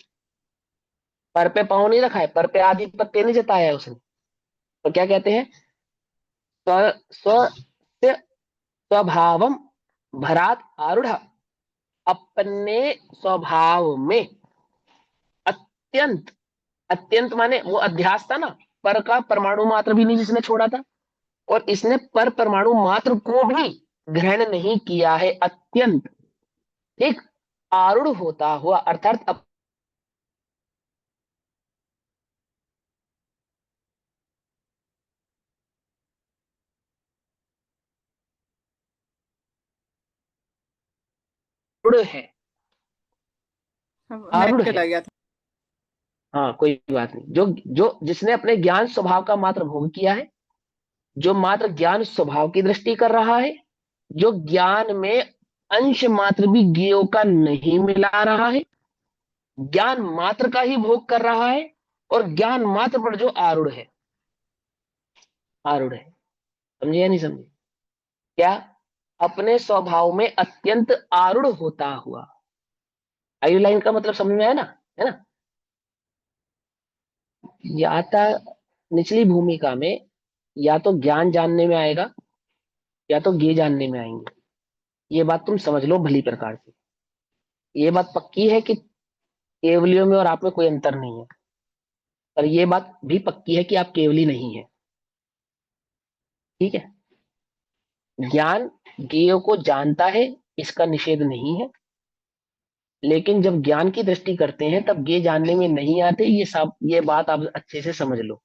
Speaker 1: पर पे पाँव नहीं रखा है, पर पे आधिपत्य नहीं जताया है उसने। तो क्या कहते हैं, स्व स्व से स्वभावम भरात आरूढ़, अपने स्वभाव में अत्यंत, अत्यंत माने वो अध्यास था ना, पर का परमाणु मात्र भी नहीं जिसने छोड़ा था, और इसने पर परमाणु मात्र को भी ग्रहण नहीं किया है, अत्यंत, ठीक, आरूढ़ होता हुआ, अर्थात आरूढ़ है, आरूढ़
Speaker 2: नेट चला
Speaker 1: है।
Speaker 2: गया था।
Speaker 1: हाँ कोई बात नहीं, जो जो जिसने अपने ज्ञान स्वभाव का मात्र भोग किया है, जो मात्र ज्ञान स्वभाव की दृष्टि कर रहा है, जो ज्ञान में अंश मात्र भी ज्ञेय का नहीं मिला रहा है, ज्ञान मात्र का ही भोग कर रहा है, और ज्ञान मात्र पर जो आरूढ़ है, आरूढ़ है। समझे या नहीं समझे, क्या अपने स्वभाव में अत्यंत आरूढ़ होता हुआ। आयु लाइन का मतलब समझ में आया ना, है ना। या तो निचली भूमिका में या तो ज्ञान जानने में आएगा या तो गे जानने में आएंगे। ये बात तुम समझ लो भली प्रकार से। ये बात पक्की है कि केवलियों में और आप में कोई अंतर नहीं है, पर ये बात भी पक्की है कि आप केवली नहीं है। ठीक है। ज्ञान ज्ञेय को जानता है, इसका निषेध नहीं है, लेकिन जब ज्ञान की दृष्टि करते हैं तब ज्ञेय जानने में नहीं आते। ये बात आप अच्छे से समझ लो।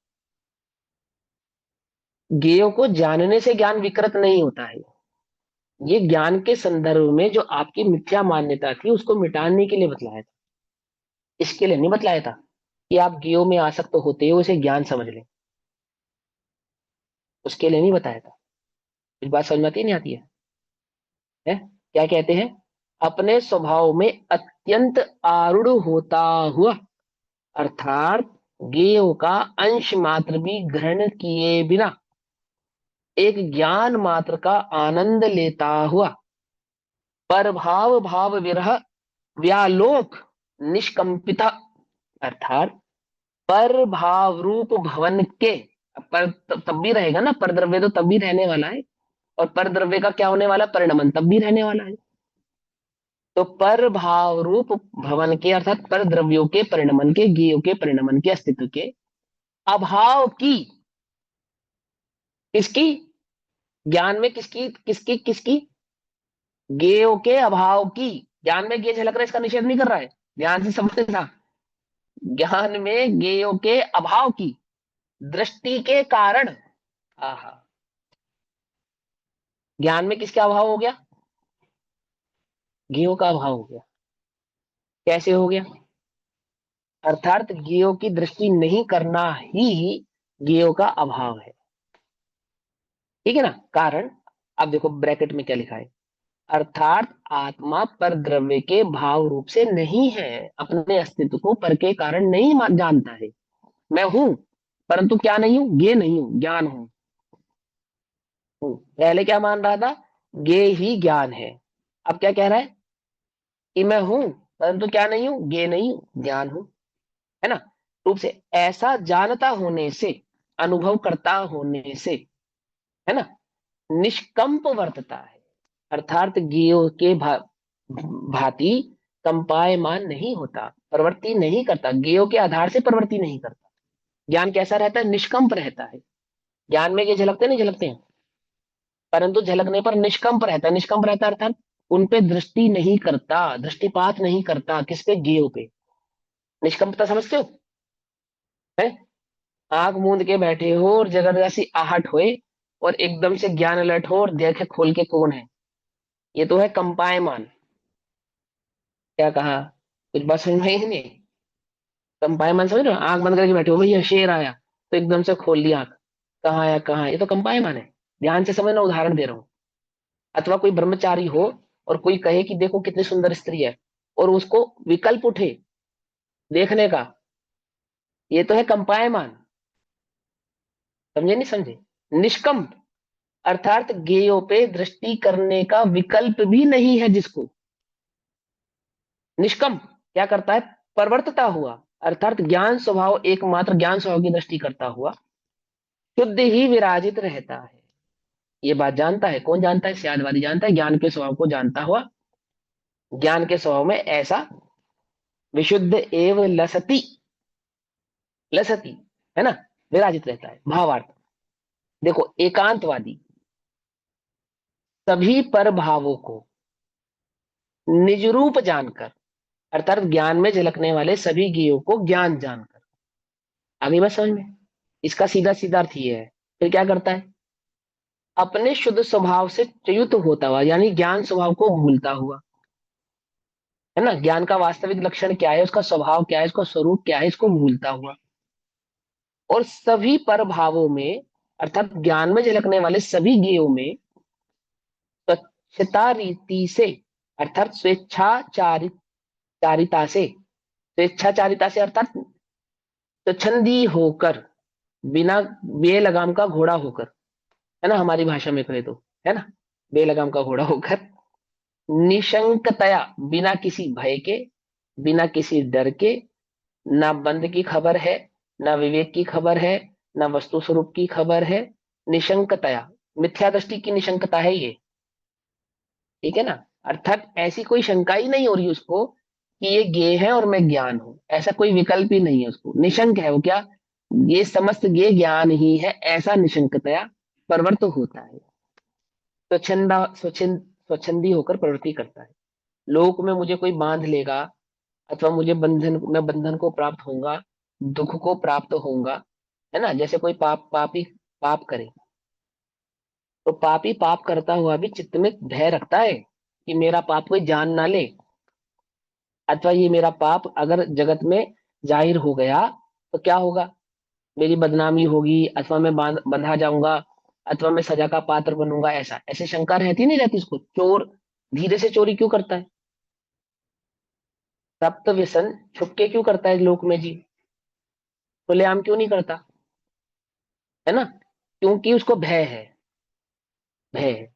Speaker 1: ज्ञेय को जानने से ज्ञान विकृत नहीं होता है। ये ज्ञान के संदर्भ में जो आपकी मिथ्या मान्यता थी उसको मिटाने के लिए बतलाया था। इसके लिए नहीं बतलाया था कि आप ज्ञेय में आसक्त होते हो इसे ज्ञान समझ लें, उसके लिए नहीं बताया था। इस बात समझ में आती है, नहीं आती है? क्या कहते हैं? अपने स्वभाव में अत्यंत आरूढ़ होता हुआ, अर्थात ज्ञेय का अंश मात्र भी ग्रहण किए बिना एक ज्ञान मात्र का आनंद लेता हुआ, परभाव भाव विरह व्यालोक निष्कंपिता, अर्थात पर भाव रूप भवन के, पर तब भी रहेगा ना, पर द्रव्य तो तब भी रहने वाला है, और पर द्रव्य का क्या होने वाला, परिणमन तब भी रहने वाला है। तो पर भाव रूप भवन के अर्थात पर द्रव्यों के परिणमन के, ज्ञेयों के परिणमन के अस्तित्व के अभाव की, किसकी? ज्ञान में किसकी किसकी किसकी? ज्ञेयों के अभाव की। ज्ञान में ज्ञेय झलक रहा है इसका निषेध नहीं कर रहा है, ध्यान से समझना। ज्ञान में ज्ञेयों के अभाव की दृष्टि के कारण, आहा, ज्ञान में किसका अभाव हो गया? ज्ञेयों का अभाव हो गया। कैसे हो गया? अर्थात ज्ञेयों की दृष्टि नहीं करना ही ज्ञेयों का अभाव है। ठीक है ना। कारण, अब देखो ब्रैकेट में क्या लिखा है, अर्थात आत्मा पर द्रव्य के भाव रूप से नहीं है, अपने अस्तित्व को पर के कारण नहीं जानता है। मैं हूं परंतु क्या नहीं हूं? ज्ञेय नहीं हूं, ज्ञान हूं। पहले क्या मान रहा था? ज्ञेय ही ज्ञान है। अब क्या कह रहा है कि मैं हूं परंतु क्या नहीं हूं? ज्ञेय नहीं हूं, ज्ञान हूं। है ना। रूप से ऐसा जानता होने से, अनुभव करता होने से, है ना, निष्कंप वर्तता है, अर्थात ज्ञेयों के भांति कंपायमान नहीं होता, प्रवृत्ति नहीं करता, ज्ञेयों के आधार से प्रवृत्ति नहीं करता। ज्ञान कैसा रहता है? निष्कंप रहता है। ज्ञान में ये झलकते नहीं झलकते हैं, परंतु झलकने पर निष्कंप रहता है। निष्कंप रहता है अर्थात उन पे दृष्टि नहीं करता, दृष्टिपात नहीं करता। किस पे? ज्ञेयों पे। निष्कंपता समझते हो? है? आंख मूंद के बैठे हो और जबरदस्ती आहट होए और एकदम से ज्ञान अलर्ट हो और देखे खोल के कौन है, ये तो है कंपायमान। क्या कहा? कुछ बात समझ में आई ही नहीं? कंपायमान समझ रहे हो? आंख बंद करके बैठे हो, भैया शेर आया तो एकदम से खोल ली आंख, कहाँ आया कहाँ आया? ये तो कंपायमान है। ध्यान से समझना, उदाहरण दे रहा हूं। अथवा कोई ब्रह्मचारी हो और कोई कहे कि देखो कितनी सुंदर स्त्री है, और उसको विकल्प उठे देखने का, ये तो है कंपायमान। समझे नहीं समझे? निष्कंप अर्थात ज्ञेयों पे दृष्टि करने का विकल्प भी नहीं है जिसको। निष्कंप क्या करता है? परवर्तता हुआ, अर्थात ज्ञान स्वभाव, एकमात्र ज्ञान स्वभाव की दृष्टि करता हुआ शुद्ध ही विराजित रहता है। ये बात जानता है। कौन जानता है? स्यादवादी जानता है। ज्ञान के स्वभाव को जानता हुआ, ज्ञान के स्वभाव में ऐसा विशुद्ध एव लसती, लसती, है ना, विराजित रहता है। भावार्थ देखो, एकांतवादी सभी पर भावों को निज रूप जानकर, अर्थात ज्ञान में झलकने वाले सभी ज्ञेयों को ज्ञान जानकर, आगे बात समझ में? इसका सीधा सीधा अर्थ ये है। फिर क्या करता है? अपने शुद्ध स्वभाव से च्युत होता हुआ, यानी ज्ञान स्वभाव को भूलता हुआ, है ना, ज्ञान का वास्तविक लक्षण क्या है, उसका स्वभाव क्या है, उसका स्वरूप क्या है, इसको भूलता हुआ, और सभी पर भावों में, अर्थात ज्ञान में झलकने वाले सभी ज्ञेयों में स्वच्छता रीति से, अर्थात स्वेच्छाचारिता से, स्वेच्छाचारिता से अर्थात स्वच्छंदी होकर, बिना बे लगाम का घोड़ा होकर, है ना, हमारी भाषा में कहे तो, है ना, बेलगाम का घोड़ा होकर निशंकतया, बिना किसी भय के, बिना किसी डर के, ना बंध की खबर है, ना विवेक की खबर है, ना वस्तु स्वरूप की खबर है, निशंकतया, मिथ्या दृष्टि की निशंकता है ये, ठीक है ना। अर्थात ऐसी कोई शंका ही नहीं हो रही उसको कि ये ज्ञेय है और मैं ज्ञान हूं, ऐसा कोई विकल्प ही नहीं है उसको। निशंक है वो, क्या, ये समस्त ज्ञेय ज्ञान ही है, ऐसा निशंकतया प्रवृत्त होता है। स्वच्छंदी होकर प्रवृत्ति करता है। लोक में मुझे कोई बांध लेगा, अथवा मुझे मैं बंधन को प्राप्त होऊंगा, दुख को प्राप्त होऊंगा, है ना। जैसे कोई पापी पाप करे, तो पापी पाप करता हुआ भी चित्त में भय रखता है कि मेरा पाप कोई जान ना ले, अथवा ये मेरा पाप अगर जगत में जाहिर हो गया तो क्या होगा, मेरी बदनामी होगी, अथवा मैं बंधा जाऊंगा, अथवा मैं सजा का पात्र बनूंगा। ऐसा ऐसे शंका रहती नहीं रहती उसको। चोर धीरे से चोरी क्यों करता है, तप्त व्यसन छुपके क्यों करता है लोक में जी, खुलेआम क्यों नहीं करता, है ना, क्योंकि उसको भय है, भय है।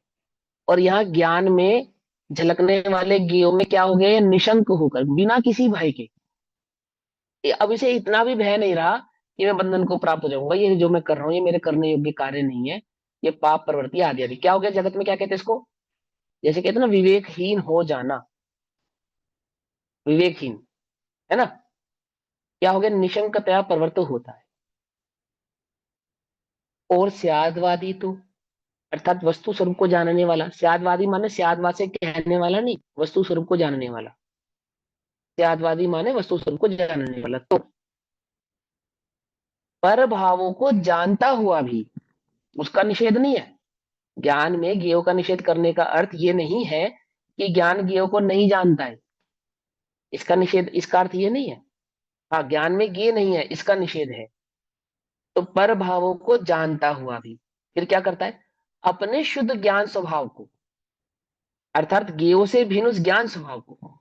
Speaker 1: और यहाँ ज्ञान में झलकने वाले ज्ञेयों में क्या हो गया, ये निशंक होकर बिना किसी भय के, अब इसे इतना भी भय नहीं रहा कि मैं बंधन को प्राप्त हो जाऊंगा, ये जो मैं कर रहा हूँ ये मेरे करने योग्य कार्य नहीं है, ये पाप प्रवृत्ति आदि आदि। क्या हो गया जगत में, क्या कहते हैं इसको, जैसे कहते हैं ना विवेकहीन हो जाना, विवेकहीन, है ना, क्या हो गया, निशंकतया प्रवृत्त होता है। और स्यादवादी तो, अर्थात वस्तु स्वरूप को जानने वाला, स्यादवादी माने स्यादवाद से कहने वाला नहीं, वस्तु स्वरूप को जानने वाला, स्यादवादी माने वस्तु स्वरूप को जानने वाला। तो पर भावों को जानता हुआ भी उसका निषेध नहीं है। ज्ञान में ज्ञेयों का निषेध करने का अर्थ ये नहीं है कि ज्ञान ज्ञेयों को नहीं जानता है, इसका निषेध, इसका अर्थ ये नहीं है। हाँ, ज्ञान में ज्ञेय नहीं है इसका निषेध है। तो पर भावों को जानता हुआ भी फिर क्या करता है, अपने शुद्ध ज्ञान स्वभाव को, अर्थात ज्ञेयों से भिन्न उस ज्ञान स्वभाव को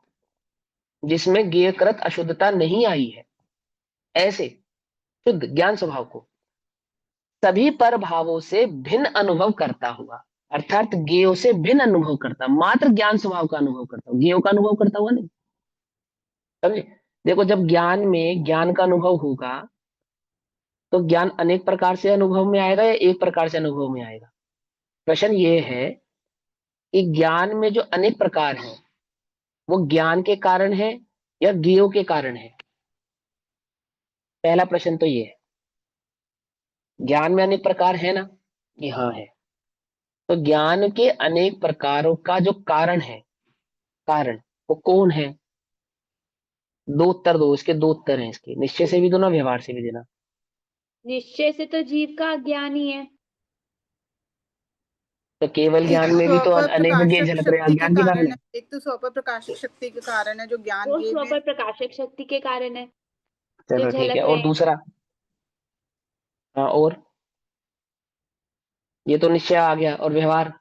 Speaker 1: जिसमें ज्ञेयकृत अशुद्धता नहीं आई है, ऐसे शुद्ध ज्ञान स्वभाव को सभी पर भावों से भिन्न अनुभव करता हुआ, अर्थात ज्ञेयों से भिन्न अनुभव करता, मात्र ज्ञान स्वभाव का अनुभव करता हूं, ज्ञेयों का अनुभव करता हुआ नहीं, समझे। देखो जब ज्ञान में ज्ञान का अनुभव होगा तो ज्ञान अनेक प्रकार से अनुभव में आएगा या एक प्रकार से अनुभव में आएगा। प्रश्न ये है कि ज्ञान में जो अनेक प्रकार है वो ज्ञान के कारण है या ज्ञेयों के कारण है। पहला प्रश्न तो ये है, ज्ञान में अनेक प्रकार है ना, कि हाँ है। तो ज्ञान के अनेक प्रकारों का जो कारण है, कारण वो कौन है, दो उत्तर दो, इसके दो उत्तर हैं, इसके निश्चय से भी दो ना, व्यवहार से भी देना।
Speaker 4: निश्चय से तो जीव का अज्ञान ही है।
Speaker 1: तो केवल
Speaker 5: एक
Speaker 1: ज्ञान
Speaker 5: तो
Speaker 1: में भी तो
Speaker 5: स्वपर
Speaker 1: अनेक ज्ञेय
Speaker 5: प्रकाशक
Speaker 1: झलक रहे हैं,
Speaker 5: शक्ति के
Speaker 1: अज्ञान के कारण
Speaker 5: कारण
Speaker 1: है।
Speaker 5: है, एक तो स्वपर प्रकाशक शक्ति के कारण है जो ज्ञान
Speaker 4: वो
Speaker 5: ज्ञेय में।
Speaker 4: स्वपर प्रकाशक शक्ति के कारण है जो
Speaker 1: चलो ठीक है,
Speaker 4: झलक
Speaker 1: और
Speaker 4: रहे हैं।
Speaker 1: दूसरा, हाँ और, ये तो निश्चय आ गया, और व्यवहार,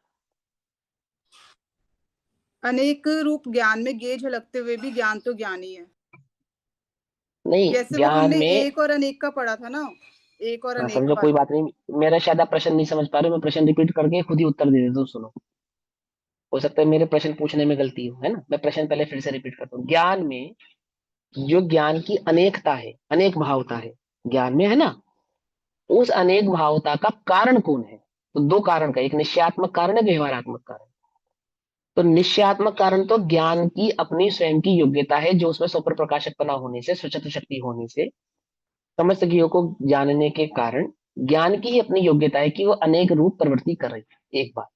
Speaker 5: अनेक रूप ज्ञान में ज्ञेय झलकते हुए भी ज्ञान तो ज्ञान ही है।
Speaker 1: नहीं
Speaker 5: जैसे वो
Speaker 1: ज्ञान
Speaker 5: हमने
Speaker 1: में,
Speaker 5: एक और अनेक का पढ़ा था ना, एक और
Speaker 1: हाँ
Speaker 5: अनेक
Speaker 1: समझो कोई
Speaker 5: वाला।
Speaker 1: बात नहीं, मेरा शायद आप प्रश्न नहीं समझ पा रहे हो, मैं प्रश्न रिपीट करके खुद ही उत्तर दे देता हूँ, सुनो। हो सकता है मेरे प्रश्न पूछने में गलती हो, है ना, मैं प्रश्न पहले फिर से रिपीट करता हूँ। ज्ञान में जो ज्ञान की अनेकता है, अनेक भावता है ज्ञान में, है ना, उस अनेक भावता का कारण कौन है, तो दो कारण का, एक निश्चयात्मक कारण है, व्यवहारात्मक कारण। तो निश्चयात्मक कारण तो ज्ञान की अपनी स्वयं की योग्यता है, जो उसमें स्वपर प्रकाशकपना होने से, स्वच्छता शक्ति होने से, समस्त जीवों को जानने के कारण ज्ञान की ही अपनी योग्यता है कि वो अनेक रूप प्रवृत्ति कर रही है, एक बात।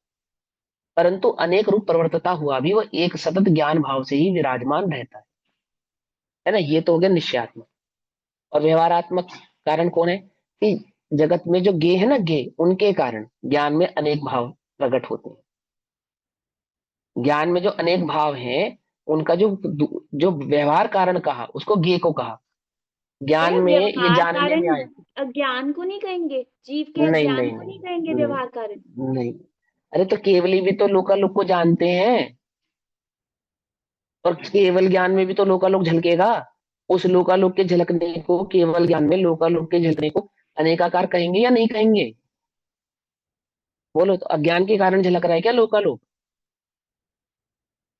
Speaker 1: परंतु अनेक रूप प्रवर्तता हुआ भी वो एक सतत ज्ञान भाव से ही विराजमान रहता है ना। ये तो हो गया निश्चयात्मक। और व्यवहारात्मक कारण कौन है, कि जगत में जो गे है ना, गे उनके कारण ज्ञान में अनेक भाव प्रकट होते हैं। ज्ञान में जो अनेक भाव हैं उनका जो जो व्यवहार कारण कहा उसको गे को कहा, ज्ञान
Speaker 4: भैया
Speaker 1: में ये
Speaker 4: व्यवहार
Speaker 1: जानने
Speaker 4: कारण
Speaker 1: में आए।
Speaker 4: अज्ञान को नहीं कहेंगे, जीव के
Speaker 1: नहीं
Speaker 4: अज्ञान
Speaker 1: नहीं
Speaker 4: को नहीं
Speaker 1: नहीं
Speaker 4: कहेंगे
Speaker 1: नहीं
Speaker 4: व्यवहार कारण।
Speaker 1: नहीं, अरे तो केवली भी तो लोकालोक को जानते हैं, और केवल ज्ञान में भी तो लोकालोक झलकेगा। उस लोकालोक के झलकने को, केवल ज्ञान में लोकालोक के झलकने को अनेकाकार कहेंगे या नहीं कहेंगे। बोलो तो अज्ञान के कारण झलक रहा है क्या लोकालोक?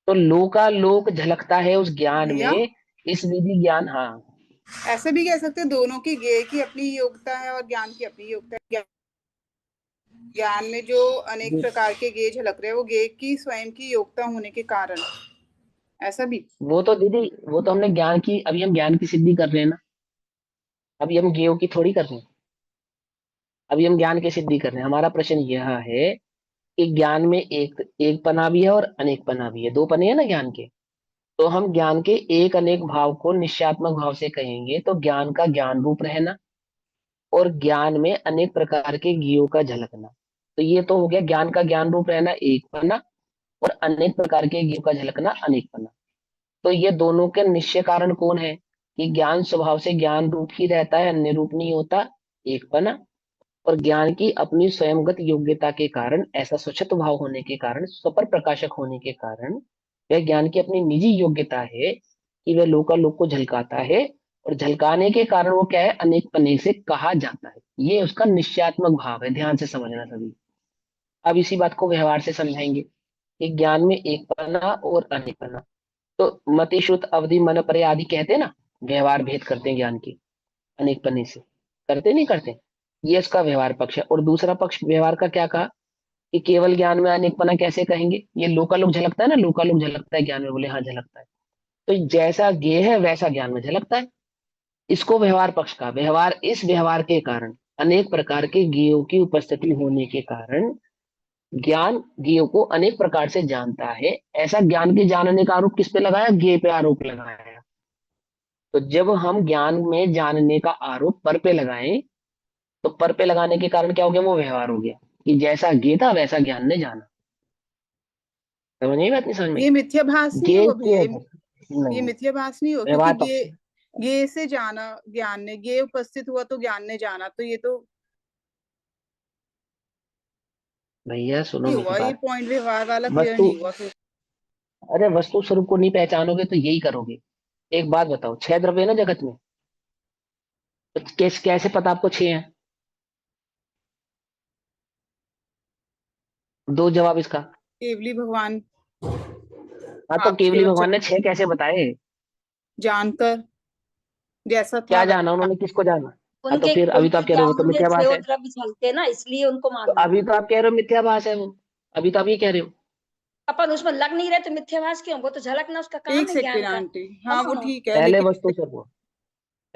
Speaker 1: तो लोकालोक झलकता है उस ज्ञान
Speaker 5: भैया
Speaker 1: में। इस विधि ज्ञान, हाँ।
Speaker 5: ऐसे भी कह सकते हैं दोनों की, ज्ञेय की अपनी योग्यता है और ज्ञान की अपनी योग्यता है। ज्ञान में जो अनेक
Speaker 1: जी,
Speaker 5: प्रकार के ज्ञेय झलक रहे हैं वो ज्ञेय की स्वयं की योग्यता होने के कारण, ऐसा भी।
Speaker 1: वो तो दीदी, वो तो हमने ज्ञान की, अभी हम ज्ञान की सिद्धि कर रहे हैं ना। अभी हम ज्ञेयों की थोड़ी कर रहे हैं। अभी हम ज्ञान की सिद्धि कर रहे हैं। हमारा प्रश्न यह है कि ज्ञान में एक एक पना भी है और अनेक पना भी है, दो पने हैं ना ज्ञान के। तो हम ज्ञान के एक अनेक भाव को निश्चयात्मक भाव से कहेंगे तो ज्ञान का ज्ञान रूप रहना और ज्ञान में अनेक प्रकार के ज्ञेयों का झलकना। तो ये तो हो गया ज्ञान का ज्ञान रूप रहना एक पन्ना और अनेक प्रकार के ज्ञेयों का झलकना अनेक पन्ना। तो ये दोनों के निश्चय कारण कौन है? कि ज्ञान स्वभाव से ज्ञान रूप ही रहता है, अन्य रूप नहीं होता, एक पना। और ज्ञान की अपनी स्वयंगत योग्यता के कारण, ऐसा स्वच्छत भाव होने के कारण, स्वपर प्रकाशक होने के कारण, वह ज्ञान की अपनी निजी योग्यता है कि वह लोकालोक को झलकाता है। और झलकाने के कारण वो क्या है? अनेक पने से कहा जाता है। ये उसका निश्चयात्मक भाव है, ध्यान से समझना सभी। अब इसी बात को व्यवहार से समझाएंगे कि ज्ञान में एक पना और अनेक पना। तो मति श्रुत अवधि मन परे आदि कहते हैं ना, व्यवहार भेद करते हैं ज्ञान की अनेक पन्ने से, करते नहीं करते? ये इसका व्यवहार पक्ष है। और दूसरा पक्ष व्यवहार का क्या कहा? कि केवल ज्ञान में अनेक पना कैसे कहेंगे? ये लोकालोक झलकता है ना, लोकालोक झलकता है ज्ञान में, बोले हाँ झलकता है। तो जैसा ज्ञेय है वैसा ज्ञान में झलकता है। इसको व्यवहार पक्ष का व्यवहार, इस व्यवहार के कारण अनेक प्रकार के ज्ञेयों की उपस्थिति होने के कारण ज्ञान ज्ञेयों को अनेक प्रकार से जानता है। ऐसा ज्ञान के जानने का आरोप किस पे लगाया? ज्ञेय पे आरोप लगाया। तो जब हम ज्ञान में जानने का आरोप पर पे लगाएं तो पर पे लगाने के कारण क्या हो गया? वो व्यवहार हो गया कि जैसा ज्ञेय था वैसा ज्ञान ने जाना। समझ नहीं, बात नहीं समझ में?
Speaker 5: ये मिथ्याभास नहीं
Speaker 1: ज्ञेय
Speaker 5: हुआ
Speaker 1: के
Speaker 5: भैया? ये
Speaker 1: नहीं,
Speaker 5: मिथ्याभास नहीं हुआ क्योंकि
Speaker 1: व्यवहार पक्ष
Speaker 5: ज्ञेय,
Speaker 1: है।
Speaker 5: ज्ञेय से जाना ज्ञान ने, ज्ञेय उपस्थित हुआ तो ज्ञान ने जाना, तो ये तो
Speaker 1: भैया सुनो
Speaker 5: नहीं
Speaker 1: मेरी
Speaker 5: हुआ, ये
Speaker 1: बात।
Speaker 5: पॉइंट व्यवहार वाला क्लियर
Speaker 1: वस्तु,
Speaker 5: नहीं हुआ फिर।
Speaker 1: अरे वस्तु स्वरूप को नहीं पहचानोगे तो यही करोगे। एक बात बताओ, छह द्रव्य है ना जगत में, तो कैसे पता आपको छह है? दो जवाब इसका।
Speaker 5: केवली भगवान
Speaker 1: हाँ, तो
Speaker 5: आपके
Speaker 1: केवली भगवान
Speaker 5: वचन
Speaker 1: ने छह कैसे बताए?
Speaker 5: जानकर, जैसा था
Speaker 1: क्या जाना
Speaker 5: वैसा।
Speaker 1: उन्होंने, किसको जाना? हाँ, तो
Speaker 6: उनके
Speaker 1: फिर अभी तो
Speaker 6: उनके
Speaker 1: आप कह रहे हो वो
Speaker 6: ज्ञान
Speaker 1: तो
Speaker 6: में
Speaker 1: मिथ्याभास
Speaker 6: छह
Speaker 1: है।
Speaker 6: द्रव्य झलके ना, इसलिए उनको
Speaker 1: तो
Speaker 6: मानना
Speaker 1: अभी
Speaker 6: है।
Speaker 1: तो आप कह रहे हो मिथ्याभास है वो। अभी तो आप ये कह रहे हो।
Speaker 6: अपन उसमें लग नहीं रहे तो मिथ्याभास क्यों? वो तो झलकना उसका काम
Speaker 5: एक
Speaker 6: है ज्ञान
Speaker 5: सेकेंड
Speaker 6: का।
Speaker 5: आंटी,
Speaker 6: हाँ
Speaker 5: हाँ वो
Speaker 6: सुनो,
Speaker 5: ठीक है
Speaker 1: पहले
Speaker 5: लेकिन
Speaker 1: वस्तु स्वरूप,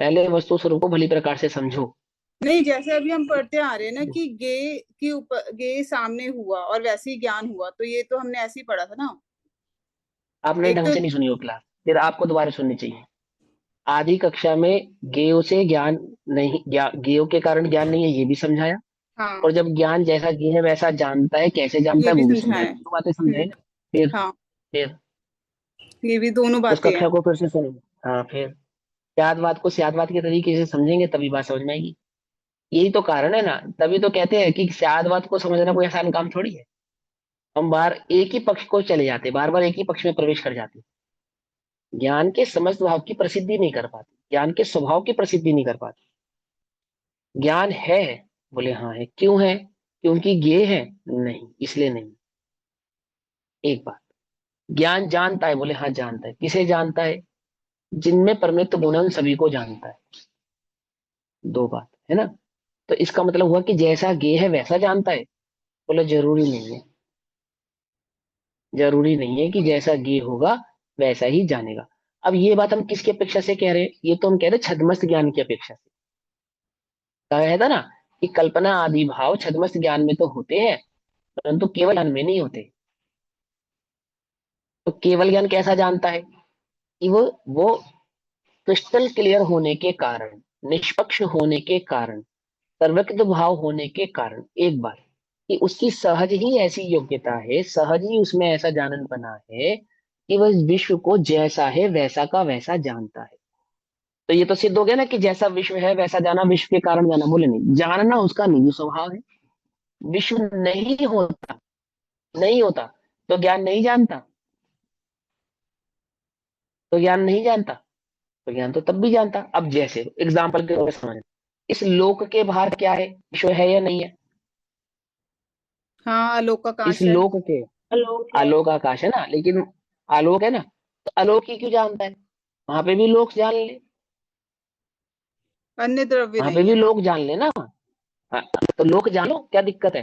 Speaker 1: पहले वस्तु स्वरूप को भली प्रकार से समझो।
Speaker 5: नहीं, जैसे अभी हम पढ़ते आ रहे हैं ना कि गे की ऊपर गे सामने हुआ और वैसे ही ज्ञान हुआ, तो ये तो हमने ऐसे ही पढ़ा था ना।
Speaker 1: आपने
Speaker 5: एक
Speaker 1: ढंग
Speaker 5: तो
Speaker 1: से नहीं सुनी वो क्लास, फिर आपको दोबारा सुननी चाहिए। आधी कक्षा में गेयो से ज्ञान नहीं, गेयो के कारण ज्ञान नहीं है ये भी समझाया।
Speaker 5: हाँ,
Speaker 1: और जब ज्ञान जैसा गे है वैसा जानता है, कैसे जानता
Speaker 5: ये
Speaker 1: है
Speaker 5: भी
Speaker 1: वो भी
Speaker 5: समझाया
Speaker 1: समझाया।
Speaker 5: है।
Speaker 1: दो बातें समझाई ना। फिर
Speaker 5: हाँ,
Speaker 1: फिर
Speaker 5: ये भी दोनों
Speaker 1: उस
Speaker 5: बातें हैं।
Speaker 1: कक्षा को फिर से सुनो। हाँ, फिर सियादवाद को सियादवाद के तरीके से समझेंगे तभी बात समझ में आएगी। यही तो कारण है ना, तभी तो कहते हैं कि सियादवाद को समझना कोई आसान काम थोड़ी है। हम बार एक ही पक्ष को चले जाते, बार बार एक ही पक्ष में प्रवेश कर जाते, ज्ञान के समस्त भाव की प्रसिद्धि नहीं कर पाते, ज्ञान के स्वभाव की प्रसिद्धि नहीं कर पाते। ज्ञान है, बोले हाँ है, क्यों है? क्योंकि ये है? नहीं, इसलिए नहीं। एक बात। ज्ञान जानता है, बोले हाँ जानता है, किसे जानता है? जिनमें परमित गुण है उन सभी को जानता है। दो बात है ना। तो इसका मतलब हुआ कि जैसा गे है वैसा जानता है? बोले जरूरी नहीं है। जरूरी नहीं है कि जैसा गे होगा वैसा ही जानेगा। अब ये बात हम किसकी अपेक्षा से कह रहे हैं? ये तो हम कह रहे हैं छद्मस्त ज्ञान की अपेक्षा से। कहा था ना कि कल्पना आदि भाव छद्मस्त ज्ञान में तो होते हैं परंतु केवल ज्ञान में नहीं होते। तो केवल ज्ञान कैसा जानता है? कि वो क्रिस्टल क्लियर होने के कारण, निष्पक्ष होने के कारण, सर्वज्ञ भाव होने के कारण, एक बार कि उसकी सहज ही ऐसी योग्यता है, सहज ही उसमें ऐसा जानन बना है कि वह इस विश्व को जैसा है वैसा का वैसा जानता है। तो ये तो सिद्ध हो गया ना कि जैसा विश्व है वैसा जाना, विश्व के कारण जाना। बोले नहीं, जानना उसका निजी स्वभाव है। विश्व नहीं होता, नहीं होता तो ज्ञान नहीं जानता, तो ज्ञान नहीं जानता, तो ज्ञान तो तब भी जानता। अब जैसे एग्जाम्पल के तौर पर समझ, इस लोक के बाहर क्या है? विश्व है या नहीं है?
Speaker 5: हाँ, आलोक
Speaker 1: इस
Speaker 5: आकाश है।
Speaker 1: लोक के
Speaker 3: आलोक है।
Speaker 1: आलोक आकाश है ना, लेकिन आलोक है ना, तो आलोक ही क्यों जानता है? वहां पे भी लोक जान ले,
Speaker 5: अन्य द्रव्य
Speaker 1: वहां पे
Speaker 5: नहीं
Speaker 1: भी
Speaker 5: है ना।
Speaker 1: लोक जान ले ना। हाँ, तो लोक जानो, क्या दिक्कत है?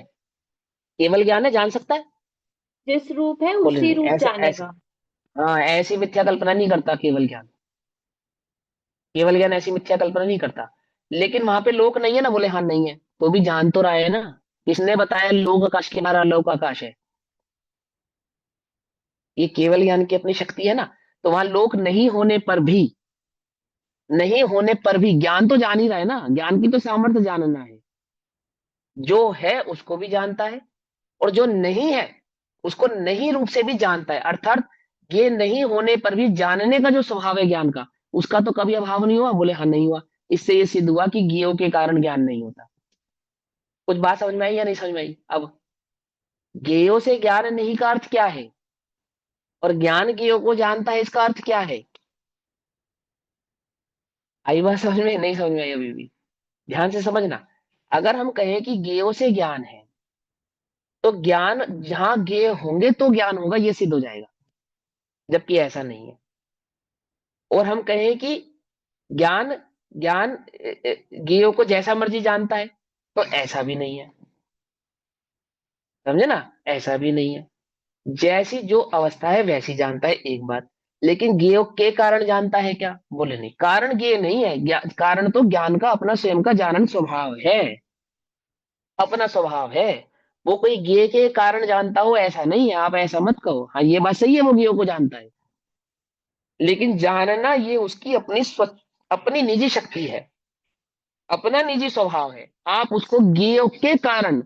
Speaker 1: केवल ज्ञान है, जान सकता है।
Speaker 4: जिस रूप है
Speaker 1: बोले
Speaker 4: उसी
Speaker 1: नहीं,
Speaker 4: रूप
Speaker 1: ऐसे ऐसे
Speaker 4: जानेगा।
Speaker 1: हाँ, ऐसी मिथ्या कल्पना नहीं करता केवल ज्ञान। केवल ज्ञान ऐसी मिथ्या कल्पना नहीं करता। लेकिन वहां पे लोक नहीं है ना, बोले हाँ नहीं है, तो भी जान तो रहा है ना। किसने बताया लोक आकाश के बाहर आलोक आकाश है? ये केवल ज्ञान की अपनी शक्ति है ना। तो वहां लोक नहीं होने पर भी ज्ञान तो जान ही रहा है ना, ज्ञान की तो सामर्थ्य जानना है। जो है उसको भी जानता है, और जो नहीं है उसको नहीं रूप से भी जानता है। अर्थात ये नहीं होने पर भी जानने का जो स्वभाव है ज्ञान का, उसका तो कभी अभाव नहीं हुआ। बोले हाँ नहीं हुआ। इससे ये सिद्ध हुआ कि ज्ञेयों के कारण ज्ञान नहीं होता। कुछ बात समझ में आई या नहीं समझ में आई? अब ज्ञेयों से ज्ञान नहीं का अर्थ क्या है, और ज्ञान ज्ञेयों को जानता है, इसका अर्थ क्या है? आई बात समझ में? नहीं समझ में आई अभी भी? ध्यान से समझना। अगर हम कहें कि ज्ञेयों से ज्ञान है, तो ज्ञान जहां ज्ञेय होंगे तो ज्ञान होगा, ये सिद्ध हो जाएगा। जबकि ऐसा नहीं है। और हम कहें कि ज्ञान ज्ञान ज्ञेयों को जैसा मर्जी जानता है, तो ऐसा भी नहीं है। समझे ना? ऐसा भी नहीं है। जैसी जो अवस्था है वैसी जानता है, एक बात। लेकिन ज्ञेय के कारण जानता है क्या? बोले नहीं, कारण ज्ञेय नहीं है। कारण तो ज्ञान का अपना स्वयं का जानन स्वभाव है, अपना स्वभाव है। वो कोई ज्ञेय के कारण जानता हो ऐसा नहीं है, आप ऐसा मत कहो। हाँ, ये बात सही है, वो ज्ञेय को जानता है, लेकिन जानना ये उसकी अपनी निजी शक्ति है, अपना निजी स्वभाव है। आप उसको ज्ञेय के कारण,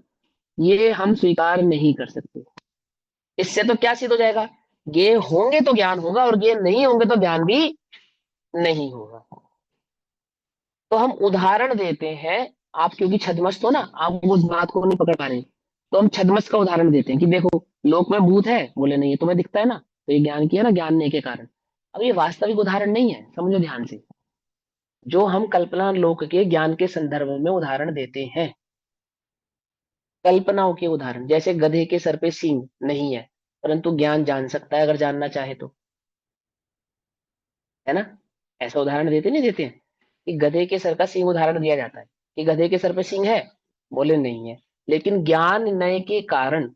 Speaker 1: ये हम स्वीकार नहीं कर सकते। इससे तो क्या सिद्ध हो जाएगा? ज्ञेय होंगे तो ज्ञान होगा, और ज्ञेय नहीं होंगे तो ज्ञान भी नहीं होगा। तो हम उदाहरण देते हैं। आप क्योंकि छदमस्त हो ना, आप उस बात को नहीं पकड़ पा रहे, तो हम छदमस्त का उदाहरण देते हैं कि देखो, लोक में भूत है। बोले नहीं है, तुम्हें दिखता है ना, तो ये ज्ञान की है ना, ज्ञान नहीं के कारण। अब ये वास्तविक उदाहरण नहीं है, समझो ध्यान से। जो हम कल्पना लोक के ज्ञान के संदर्भ में उदाहरण देते हैं, कल्पनाओं के उदाहरण, जैसे गधे के सर पे सींग नहीं है, परंतु ज्ञान जान सकता है अगर जानना चाहे तो, है ना? ऐसा उदाहरण देते नहीं देते हैं कि गधे के सर का सींग उदाहरण दिया जाता है कि गधे के सर पे सींग है। बोले नहीं है, लेकिन ज्ञान नय के कारण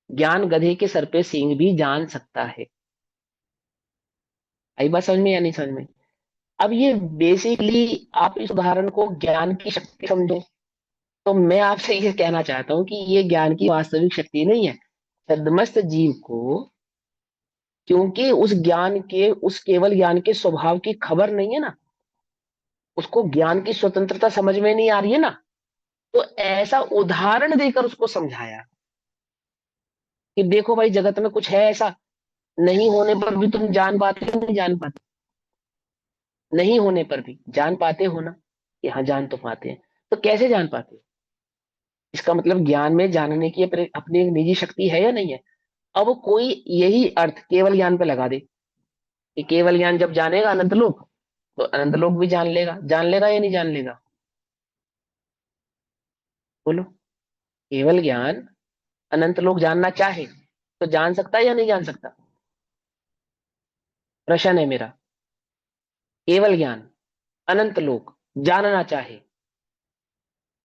Speaker 1: ज्ञान गधे के सर पे सींग भी जान सकता है। आई बात समझ में या नहीं समझ में? अब ये बेसिकली, आप इस उदाहरण को ज्ञान की शक्ति समझो, तो मैं आपसे ये कहना चाहता हूं कि ये ज्ञान की वास्तविक शक्ति नहीं है। छद्मस्त जीव को, क्योंकि उस ज्ञान के, उस केवल ज्ञान के स्वभाव की खबर नहीं है ना, उसको ज्ञान की स्वतंत्रता समझ में नहीं आ रही है ना, तो ऐसा उदाहरण देकर उसको समझाया कि देखो भाई, जगत में कुछ है ऐसा, नहीं होने पर भी तुम जान पाते हो, नहीं जान पाते? नहीं होने पर भी जान पाते हो ना, कि हाँ जान तो पाते हैं। तो कैसे जान पाते हो? इसका मतलब ज्ञान में जानने की अपनी एक निजी शक्ति है या नहीं है? अब कोई यही अर्थ केवल ज्ञान पे लगा दे कि केवल ज्ञान जब जानेगा अनंत लोक, तो अनंत लोक भी जान लेगा या नहीं जान लेगा? बोलो। केवल ज्ञान अनंत लोक जानना चाहे तो जान सकता है या नहीं जान सकता? प्रश्न है मेरा। केवल ज्ञान अनंत लोक जानना चाहे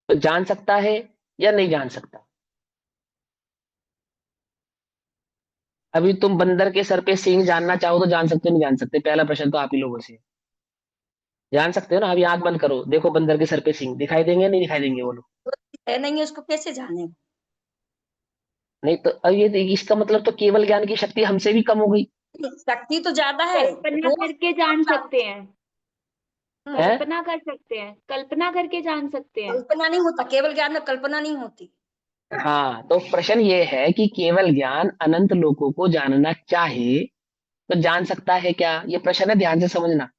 Speaker 1: तो जान सकता है या नहीं जान सकता? अभी तुम बंदर के सर पे सींग जानना चाहो तो जान सकते हो, नहीं जान सकते? पहला प्रश्न तो आप ही लोगों से। जान सकते हो ना? अभी आंख बंद करो, देखो बंदर के सर पे सींग दिखाई देंगे या नहीं दिखाई देंगे? बोलो।
Speaker 6: है नहीं है, उसको कैसे जाने?
Speaker 1: नहीं तो अब ये इसका मतलब तो केवल ज्ञान की शक्ति हमसे भी कम हो गई
Speaker 6: शक्ति तो ज्यादा है
Speaker 4: कल्पना
Speaker 6: वो।
Speaker 4: करके जान सकते हैं,
Speaker 1: है।
Speaker 4: कल्पना कर सकते हैं, कल्पना करके जान सकते हैं।
Speaker 6: कल्पना नहीं होता, केवल ज्ञान में कल्पना नहीं होती।
Speaker 1: हाँ, तो प्रश्न ये है कि केवल ज्ञान अनंत लोकों को जानना चाहे तो जान सकता है क्या? ये प्रश्न है, ध्यान से समझना।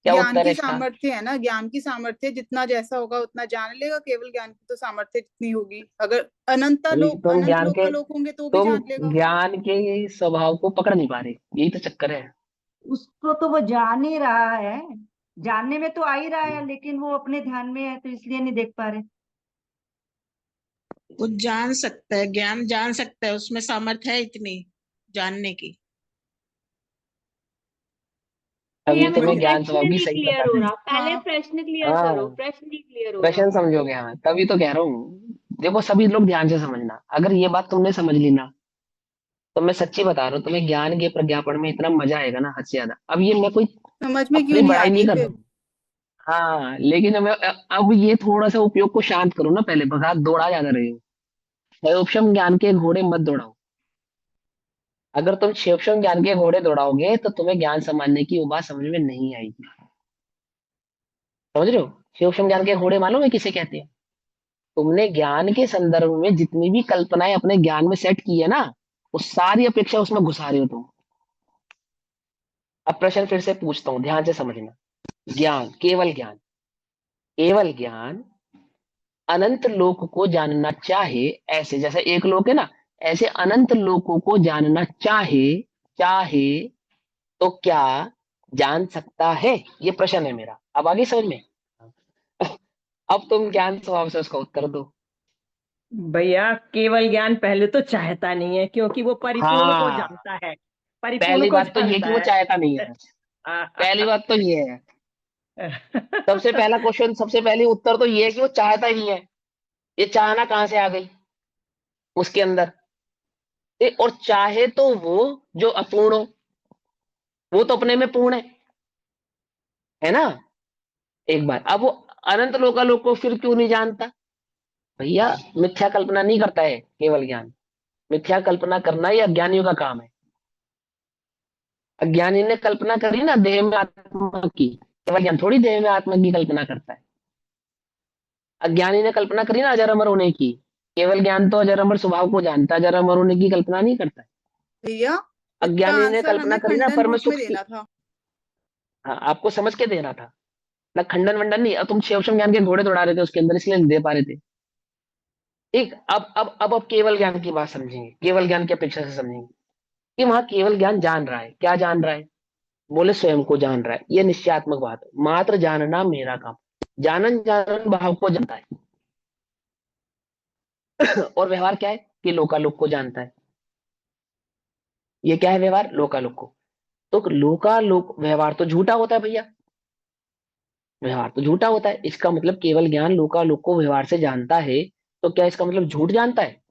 Speaker 1: क्या
Speaker 5: ज्ञान
Speaker 1: उत्तर है
Speaker 5: की
Speaker 1: इसका?
Speaker 5: सामर्थ्य है ना, ज्ञान की सामर्थ्य जितना जैसा होगा उतना जान लेगा। केवल ज्ञान की तो सामर्थ्य जितनी होगी, अगर
Speaker 1: अभी तुम
Speaker 5: अनंत
Speaker 1: ज्ञान
Speaker 5: लोक
Speaker 1: के
Speaker 5: का लोक होंगे तो भी
Speaker 1: तुम
Speaker 5: जान लेगा।
Speaker 1: ज्ञान के स्वभाव को पकड़ नहीं पा रहे, यही तो चक्कर है।
Speaker 3: उसको तो वो जान ही रहा है, जानने में तो आ ही रहा है, लेकिन वो अपने ध्यान में है तो इसलिए नहीं देख पा रहे।
Speaker 2: वो जान सकता है, ज्ञान जान सकता है, उसमें सामर्थ्य है इतनी जानने की।
Speaker 1: अभी
Speaker 4: भैया मेरा
Speaker 1: तुम्हें ज्ञान
Speaker 4: प्रश्न
Speaker 1: स्वभाव की
Speaker 4: नहीं
Speaker 1: सही
Speaker 4: क्लियर
Speaker 1: पता
Speaker 4: हो
Speaker 1: नहीं।
Speaker 4: रहा, पहले
Speaker 3: हाँ
Speaker 4: प्रश्न क्लियर करो,
Speaker 1: हाँ,
Speaker 4: प्रश्न नहीं क्लियर हो रहा।
Speaker 1: प्रश्न समझोगे, हाँ तभी तो कह रहा हूँ। देखो सभी लोग ध्यान से समझना, अगर ये बात तुमने समझ ली ना, तो मैं सच्ची बता रहा हूँ, तुम्हें ज्ञान के प्रज्ञापन में इतना मजा आएगा ना, हद से ज्यादा। अब ये मैं कोई
Speaker 5: समझ में क्यों
Speaker 1: अपनी
Speaker 5: नहीं आ
Speaker 1: बड़ाई
Speaker 5: रही
Speaker 1: नहीं
Speaker 5: है
Speaker 1: कर रहा
Speaker 5: फिर?
Speaker 1: हूँ। हाँ, लेकिन मैं अब ये थोड़ा सा उपयोग को शांत करो ना, पहले भगा दौड़ा ज्यादा रहे हो। क्षयोपम ज्ञान के घोड़े मत दौड़ाओ। अगर तुम क्षयोपम ज्ञान के घोड़े दौड़ाओगे तो तुम्हें ज्ञान समझने की वो बात समझ में नहीं आएगी। समझ रहे हो? क्षयोपम ज्ञान के घोड़े मालूम है किसे कहते हैं? तुमने ज्ञान के संदर्भ में जितनी भी कल्पनाएं अपने ज्ञान में सेट की है ना, वो सारी अपेक्षा उसमें घुसा रहे हो तुम। अब प्रश्न फिर से पूछता हूँ, ध्यान से समझना। ज्ञान, केवल ज्ञान अनंत लोक को जानना चाहे, ऐसे जैसे एक लोक है ना, ऐसे अनंत लोकों को जानना चाहे, चाहे तो क्या जान सकता है? ये प्रश्न है मेरा। अब आगे समझ में। अब तुम ज्ञान स्वभाव से उसका उत्तर दो।
Speaker 7: भैया केवल ज्ञान पहले तो चाहता नहीं है, क्योंकि वो परिपूर्ण को
Speaker 1: हाँ,
Speaker 7: जानता है, परिपूर्ण
Speaker 1: पहली
Speaker 7: को
Speaker 1: बात तो ये
Speaker 7: जानता
Speaker 1: कि वो
Speaker 7: है।
Speaker 1: चाहता नहीं है। पहली बात तो ये है। सबसे पहला क्वेश्चन, सबसे पहली उत्तर तो ये है कि वो चाहता ही नहीं है। ये चाहना कहां से आ गई उसके अंदर? और चाहे तो वो जो अपूर्ण हो, वो तो अपने में पूर्ण है ना? एक बार, अब वो अनंत लोकालोक को फिर क्यों नहीं जानता? भैया, मिथ्या कल्पना नहीं करता है केवल ज्ञान। मिथ्या कल्पना करना ये अज्ञानियों का काम है। अज्ञानी ने कल्पना करी ना देह में आत्मा की, केवल ज्ञान थोड़ी देह में आत्मा की कल्पना करता है। अज्ञानी ने कल्पना करी ना अजर अमर होने की, केवल ज्ञान तो अजर अमर स्वभाव को जानता है, अजर अमर होने की कल्पना नहीं करता है।
Speaker 5: भैया इसका
Speaker 1: अज्ञानी ने
Speaker 5: आंसर
Speaker 1: कल्पना
Speaker 5: हमें
Speaker 1: करी ना
Speaker 5: खंडन
Speaker 1: परम
Speaker 5: रूप में
Speaker 1: सुख की।
Speaker 5: देना था।
Speaker 1: हाँ, आपको समझ के देना था ना, खंडन वंडन नहीं। अब तुम शिवशम ज्ञान के घोड़े दौड़ा रहे थे उसके अंदर, इसलिए नहीं दे पा रहे थे। ठीक, अब केवल ज्ञान की बात समझेंगे, केवल ज्ञान की अपेक्षा से समझेंगे कि वहां केवल ज्ञान जान रहा है। क्या जान रहा है? बोले स्वयं को जान रहा है। ये निश्चयात्मक बात है। मात्र जानना मेरा काम। जानन जानन भाव को जानता है। और व्यवहार क्या है? कि लोकालोक को जानता है। ये क्या है व्यवहार? लोकालोक को। तो लोकालोक व्यवहार तो झूठा होता है भैया। व्यवहार तो झूठा होता है, इसका मतलब केवल ज्ञान लोकालोक को व्यवहार से जानता है। तो क्या इसका मतलब झूठ जानता है?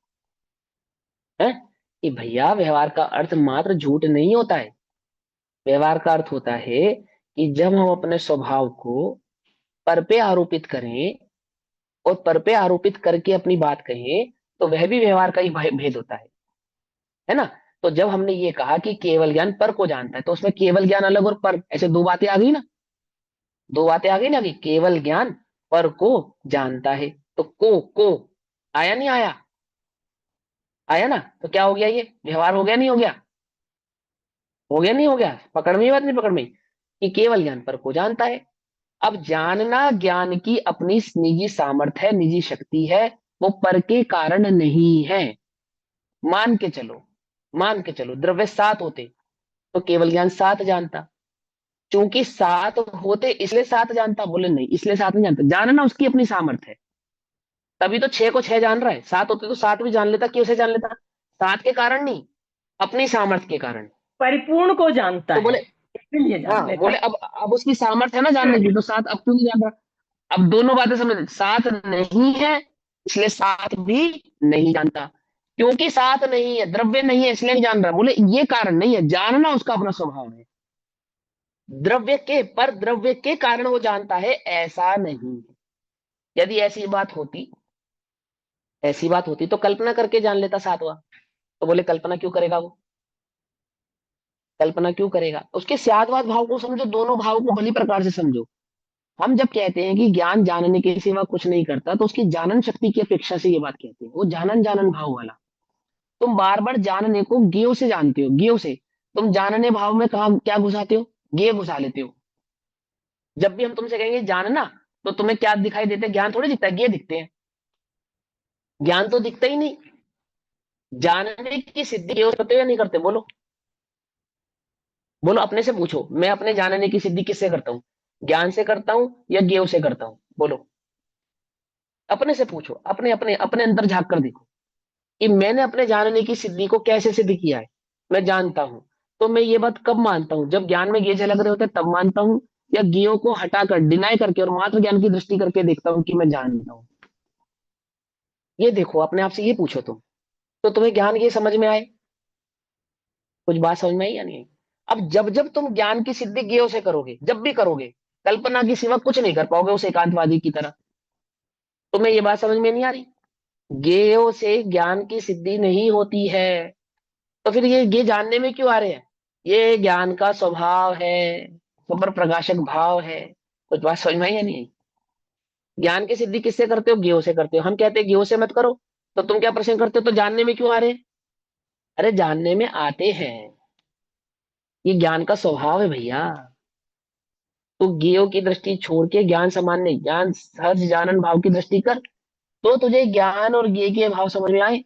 Speaker 1: कि भैया व्यवहार का अर्थ मात्र झूठ नहीं होता है। व्यवहार का अर्थ होता है कि जब हम अपने स्वभाव को पर पे आरोपित करें और पर पे आरोपित करके अपनी बात कहें, तो वह भी व्यवहार का ही भेद होता है ना? तो जब हमने ये कहा कि केवल ज्ञान पर को जानता है, तो उसमें केवल ज्ञान अलग और पर, ऐसे दो बातें आ गई ना। दो बातें आ गई ना कि केवल ज्ञान पर को जानता है। तो को आया नहीं आया? आया ना? तो क्या हो गया? ये व्यवहार हो गया नहीं हो गया? हो गया नहीं हो गया? पकड़ में बात नहीं पकड़ में? कि केवल ज्ञान पर को जानता है। अब जानना ज्ञान की अपनी निजी सामर्थ्य है, निजी शक्ति है। वो पर के कारण नहीं है। मान के चलो, मान के चलो द्रव्य सात होते तो केवल ज्ञान सात जानता। चूंकि सात होते इसलिए सात जानता? बोले नहीं, इसलिए सात नहीं जानता। जानना उसकी अपनी सामर्थ्य है, तभी तो छह को छह जान रहा है। सात होते तो सात भी जान लेता। कैसे जान लेता? सात के कारण नहीं, अपनी सामर्थ्य के कारण।
Speaker 7: परिपूर्ण को जानता
Speaker 1: तो
Speaker 7: है,
Speaker 1: बोले,
Speaker 7: इसलिए जान
Speaker 1: हाँ
Speaker 7: लेता
Speaker 1: बोले, अब उसकी सामर्थ्य है ना जानने की, तो सात अब क्यों नहीं जान रहा? अब दोनों बातें समझ, सात नहीं है इसलिए सात भी नहीं जानता। क्योंकि सात नहीं है, द्रव्य नहीं है, इसलिए नहीं जान रहा। बोले ये कारण नहीं है, जानना उसका अपना स्वभाव है। द्रव्य के पर, द्रव्य के कारण वो जानता है, ऐसा नहीं। यदि ऐसी बात होती तो कल्पना करके जान लेता सातवां। तो बोले कल्पना क्यों करेगा वो? कल्पना क्यों करेगा? उसके स्यादवाद भाव को समझो, दोनों भाव को भली प्रकार से समझो। हम जब कहते हैं कि ज्ञान जानने के सिवा कुछ नहीं करता, तो उसकी जानन शक्ति की अपेक्षा से ये बात कहते हैं। वो जानन जानन भाव वाला। तुम बार बार जानने को ज्ञेय से जानते हो, ज्ञेय से। तुम जानने भाव में कहा क्या घुसाते हो? ज्ञेय घुसा लेते हो। जब भी हम तुमसे कहेंगे जानना, तो तुम्हें क्या दिखाई देता है? ज्ञान थोड़ी दिखता है, ज्ञेय दिखते हैं। ज्ञान तो दिखता ही नहीं। जानने की सिद्धि ज्ञेय से करते हो या नहीं करते? बोलो, बोलो, अपने से पूछो। मैं अपने जानने की सिद्धि किससे करता हूँ? ज्ञान से करता हूँ या ज्ञेय से करता हूँ? बोलो। अपने से पूछो, अपने अपने अपने अंदर झांक कर देखो कि मैंने अपने जानने की सिद्धि को कैसे सिद्ध किया है। मैं जानता हूं, तो मैं ये बात कब मानता हूं? जब ज्ञान में ये झलक रहे होते हैं तब मानता हूं, या ज्ञों को हटाकर डिनाई करके और मात्र ज्ञान की दृष्टि करके देखता हूं कि मैं जानता हूं? ये देखो, अपने आप से ये पूछो तुम, तो तुम्हें ज्ञान ये समझ में आए? कुछ बात समझ में आई या नहीं आई? अब जब जब तुम ज्ञान की सिद्धि ज्ञेयों से करोगे, जब भी करोगे, कल्पना की सिवा कुछ नहीं कर पाओगे उस एकांतवादी की तरह। तुम्हें ये बात समझ में नहीं आ रही? ज्ञेयों से ज्ञान की सिद्धि नहीं होती है, तो फिर ये जानने में क्यों आ रहे हैं? ये ज्ञान का स्वभाव है, सुपर प्रकाशक भाव है। कुछ बात समझ में आई या नहीं आई? ज्ञान की सिद्धि किससे करते हो? ज्ञेयों से करते हो। हम कहते हैं ज्ञेयों से मत करो, तो तुम क्या प्रश्न करते हो? तो जानने में क्यों आ रहे हैं? अरे जानने में आते हैं, ये ज्ञान का स्वभाव है भैया। तो ज्ञेयों की दृष्टि छोड़ के ज्ञान सामान्य, ज्ञान सहज जानन भाव की दृष्टि कर, तो तुझे ज्ञान और ज्ञेय के भाव समझ में आए।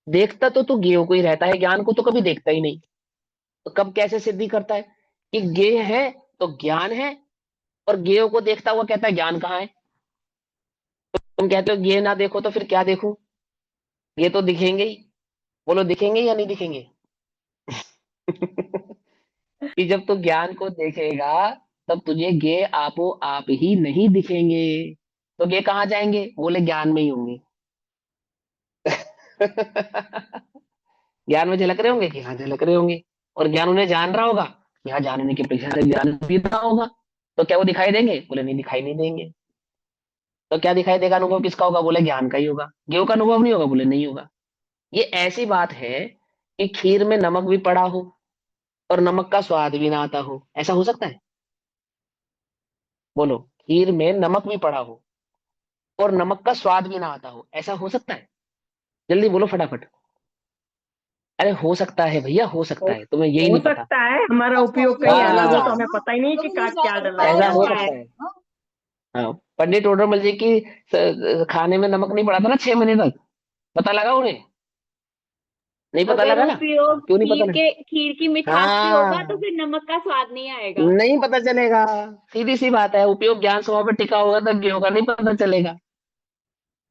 Speaker 1: देखता तो तू ज्ञेयों को ही रहता है, ज्ञान को तो कभी देखता ही नहीं। तो कब कैसे सिद्धि करता है कि ज्ञेय है तो ज्ञान है, और ज्ञेयों को देखता हुआ कहता है ज्ञान कहाँ है? तुम कहते हो ज्ञेय ना देखो, तो फिर क्या देखूं? ये तो दिखेंगे ही। बोलो दिखेंगे या नहीं दिखेंगे? कि जब तू ज्ञान को देखेगा तब तुझे ज्ञेय आपो आप ही नहीं दिखेंगे, तो ज्ञेय कहाँ जाएंगे? बोले ज्ञान में ही होंगे। ज्ञान में झलक रहे होंगे कि हाँ झलक रहे होंगे, और ज्ञान उन्हें जान रहा होगा कि हाँ जानने की अपेक्षा से ज्ञान भी रहा होगा। तो क्या वो दिखाई देंगे? बोले नहीं, दिखाई नहीं देंगे। तो क्या दिखाई देगा? अनुभव किसका होगा? बोले ज्ञान का ही होगा। ज्ञेय का अनुभव नहीं होगा? बोले नहीं होगा। ये ऐसी बात है कि खीर में नमक भी पड़ा हो और नमक का स्वाद भी ना आता हो, ऐसा हो सकता है? बोलो, खीर में नमक भी पड़ा हो और नमक का स्वाद भी ना आता हो, ऐसा हो सकता है? जल्दी बोलो फटाफट। अरे हो सकता है भैया, हो सकता
Speaker 7: हो,
Speaker 1: है, तुम्हें यही
Speaker 7: हो
Speaker 1: नहीं पता।
Speaker 7: सकता है, हमारा उपयोग कहीं अलग हो तो हमें पता ही नहीं कि क्या डला है
Speaker 1: ऐसा
Speaker 7: क्या
Speaker 1: हो
Speaker 7: क्या है।
Speaker 1: सकता है। हाँ, पंडित टोडरमल जी की खाने में नमक नहीं पड़ा था ना 6 महीने तक, पता लगा उन्हें? नहीं पता
Speaker 4: अगर
Speaker 1: लगा ना?
Speaker 4: उपयोग
Speaker 1: क्यों नहीं पता लगा?
Speaker 4: खीर की मिठास से होगा तो
Speaker 1: हाँ,
Speaker 4: फिर नमक का स्वाद नहीं आएगा।
Speaker 1: नहीं पता चलेगा। सीधी सी बात है, उपयोग ज्ञान स्वभाव पर टिका होगा तो ज्ञेय का नहीं पता चलेगा।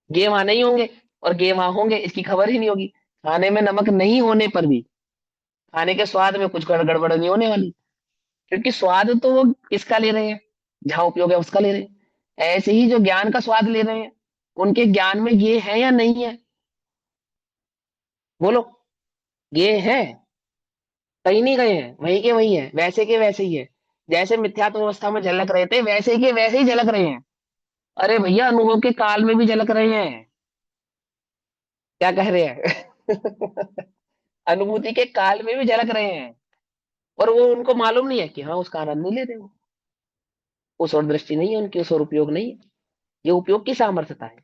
Speaker 1: ज्ञेय वहां नहीं होंगे और ज्ञेय वहां होंगे, इसकी खबर ही नहीं होगी। खाने में नमक नहीं होने पर भी खाने के स्वाद में कुछ गड़बड़ नहीं होने वाली, क्योंकि स्वाद तो वो किसका ले रहे हैं? जहां उपयोग है उसका ले रहे हैं। ऐसे ही जो ज्ञान का स्वाद ले रहे हैं, उनके ज्ञान में ये है या नहीं है? बोलो, ये है? कहीं नहीं गए हैं, वहीं के वहीं है, वैसे के वैसे ही है। जैसे मिथ्यात्व अवस्था में झलक रहे थे वैसे के वैसे ही झलक रहे हैं। अरे भैया, अनुभव के काल में भी झलक रहे हैं। क्या कह रहे हैं? अनुभूति के काल में भी झलक रहे हैं, और वो उनको मालूम नहीं है कि हाँ उसका आनंद नहीं ले रहे वो। उस और दृष्टि नहीं है उनकी, उस और उपयोग नहीं है। ये उपयोग की सामर्थ्यता है।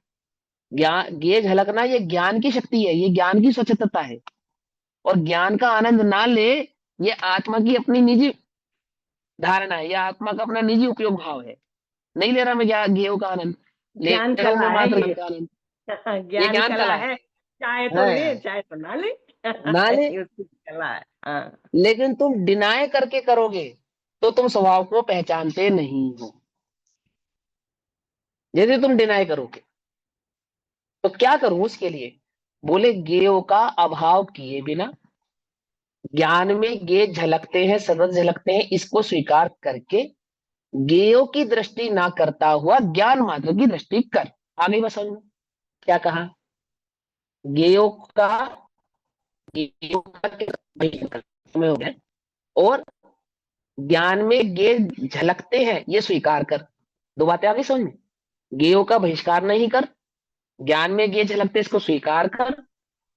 Speaker 1: ज्ञान, ये झलकना, ये ज्ञान की शक्ति है, ये ज्ञान की स्वच्छता है। और ज्ञान का आनंद ना ले, ये आत्मा की अपनी निजी धारणा है, या आत्मा का अपना निजी उपयोग भाव है। नहीं ले रहा मैं ज्ञेयों का आनंद, ले
Speaker 7: ज्ञान
Speaker 1: रहा हूं
Speaker 7: कला
Speaker 1: मैं
Speaker 7: है
Speaker 1: मात्र
Speaker 7: ये।
Speaker 1: ज्ञान का आनंद। ये
Speaker 7: ज्ञान
Speaker 1: ज्ञान
Speaker 7: कला
Speaker 1: कला
Speaker 7: है, चाहे तो ले
Speaker 1: है,
Speaker 7: चाहे तो ना ले।
Speaker 1: ना ले।
Speaker 7: ये उसकी कला है। हाँ।
Speaker 1: लेकिन तुम डिनाय करके करोगे तो तुम स्वभाव को पहचानते नहीं हो। यदि तुम डिनाय करोगे तो क्या करूं उसके लिए? बोले ज्ञेयों का अभाव किए बिना ज्ञान में ज्ञेय झलकते हैं, सतत झलकते हैं, इसको स्वीकार करके ज्ञेयों की दृष्टि ना करता हुआ ज्ञान मात्र की दृष्टि कर। आगे बस समझ में क्या कहा? ज्ञेयों का, ज्ञेयों का समय हो गया, और ज्ञान में ज्ञेय झलकते हैं ये स्वीकार कर। दो बातें आगे समझ में। ज्ञेयों का बहिष्कार नहीं कर, ज्ञान में ज्ञेय झलकते इसको स्वीकार कर,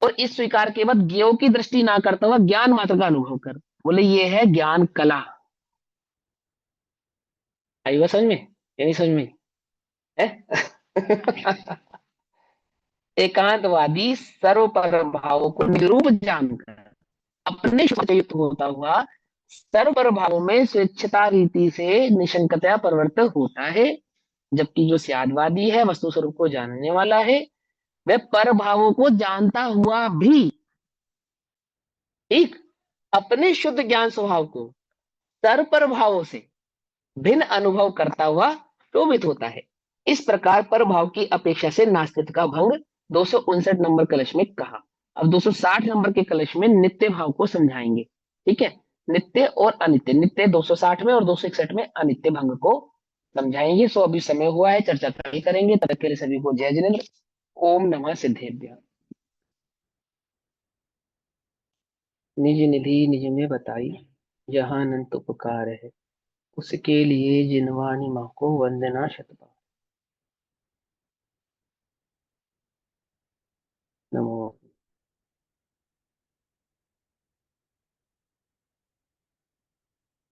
Speaker 1: और इस स्वीकार के बाद ज्ञेयों की दृष्टि ना करता हुआ ज्ञान मात्र का अनुभव कर। बोले ये है ज्ञान कला। आई बात समझ में या नहीं समझ में? है? एकांतवादी सर्व पर भावों को निरूप जानकर अपने शुद्ध युक्त होता हुआ सर्व पर भावों में स्वेच्छता रीति से निशंकतया परिवर्तित होता है, जबकि जो स्यादवादी है, वस्तु स्वरूप को जानने वाला है, वह पर भावों को जानता हुआ भी एक अपने शुद्ध ज्ञान स्वभाव को सर्व पर भावों से भिन्न अनुभव करता हुआ शोभित होता है। इस प्रकार पर भाव की अपेक्षा से नास्तित्व का भंग 259 नंबर कलश में कहा। अब 260 नंबर के कलश में नित्य भाव को समझाएंगे। ठीक है, नित्य और अनित्य, नित्य 260 में और 261 में अनित्य भंग को समझाएंगे। सो अभी समय हुआ है, चर्चा कल करेंगे। तब तक के लिए सभी को जय जिनेन्द्र। ओम नमः सिद्धेभ्यः। निज निधि निज में बताई, जहां अनंत उपकार है, उसके लिए जिनवानी माँ को वंदना शतबार। नमो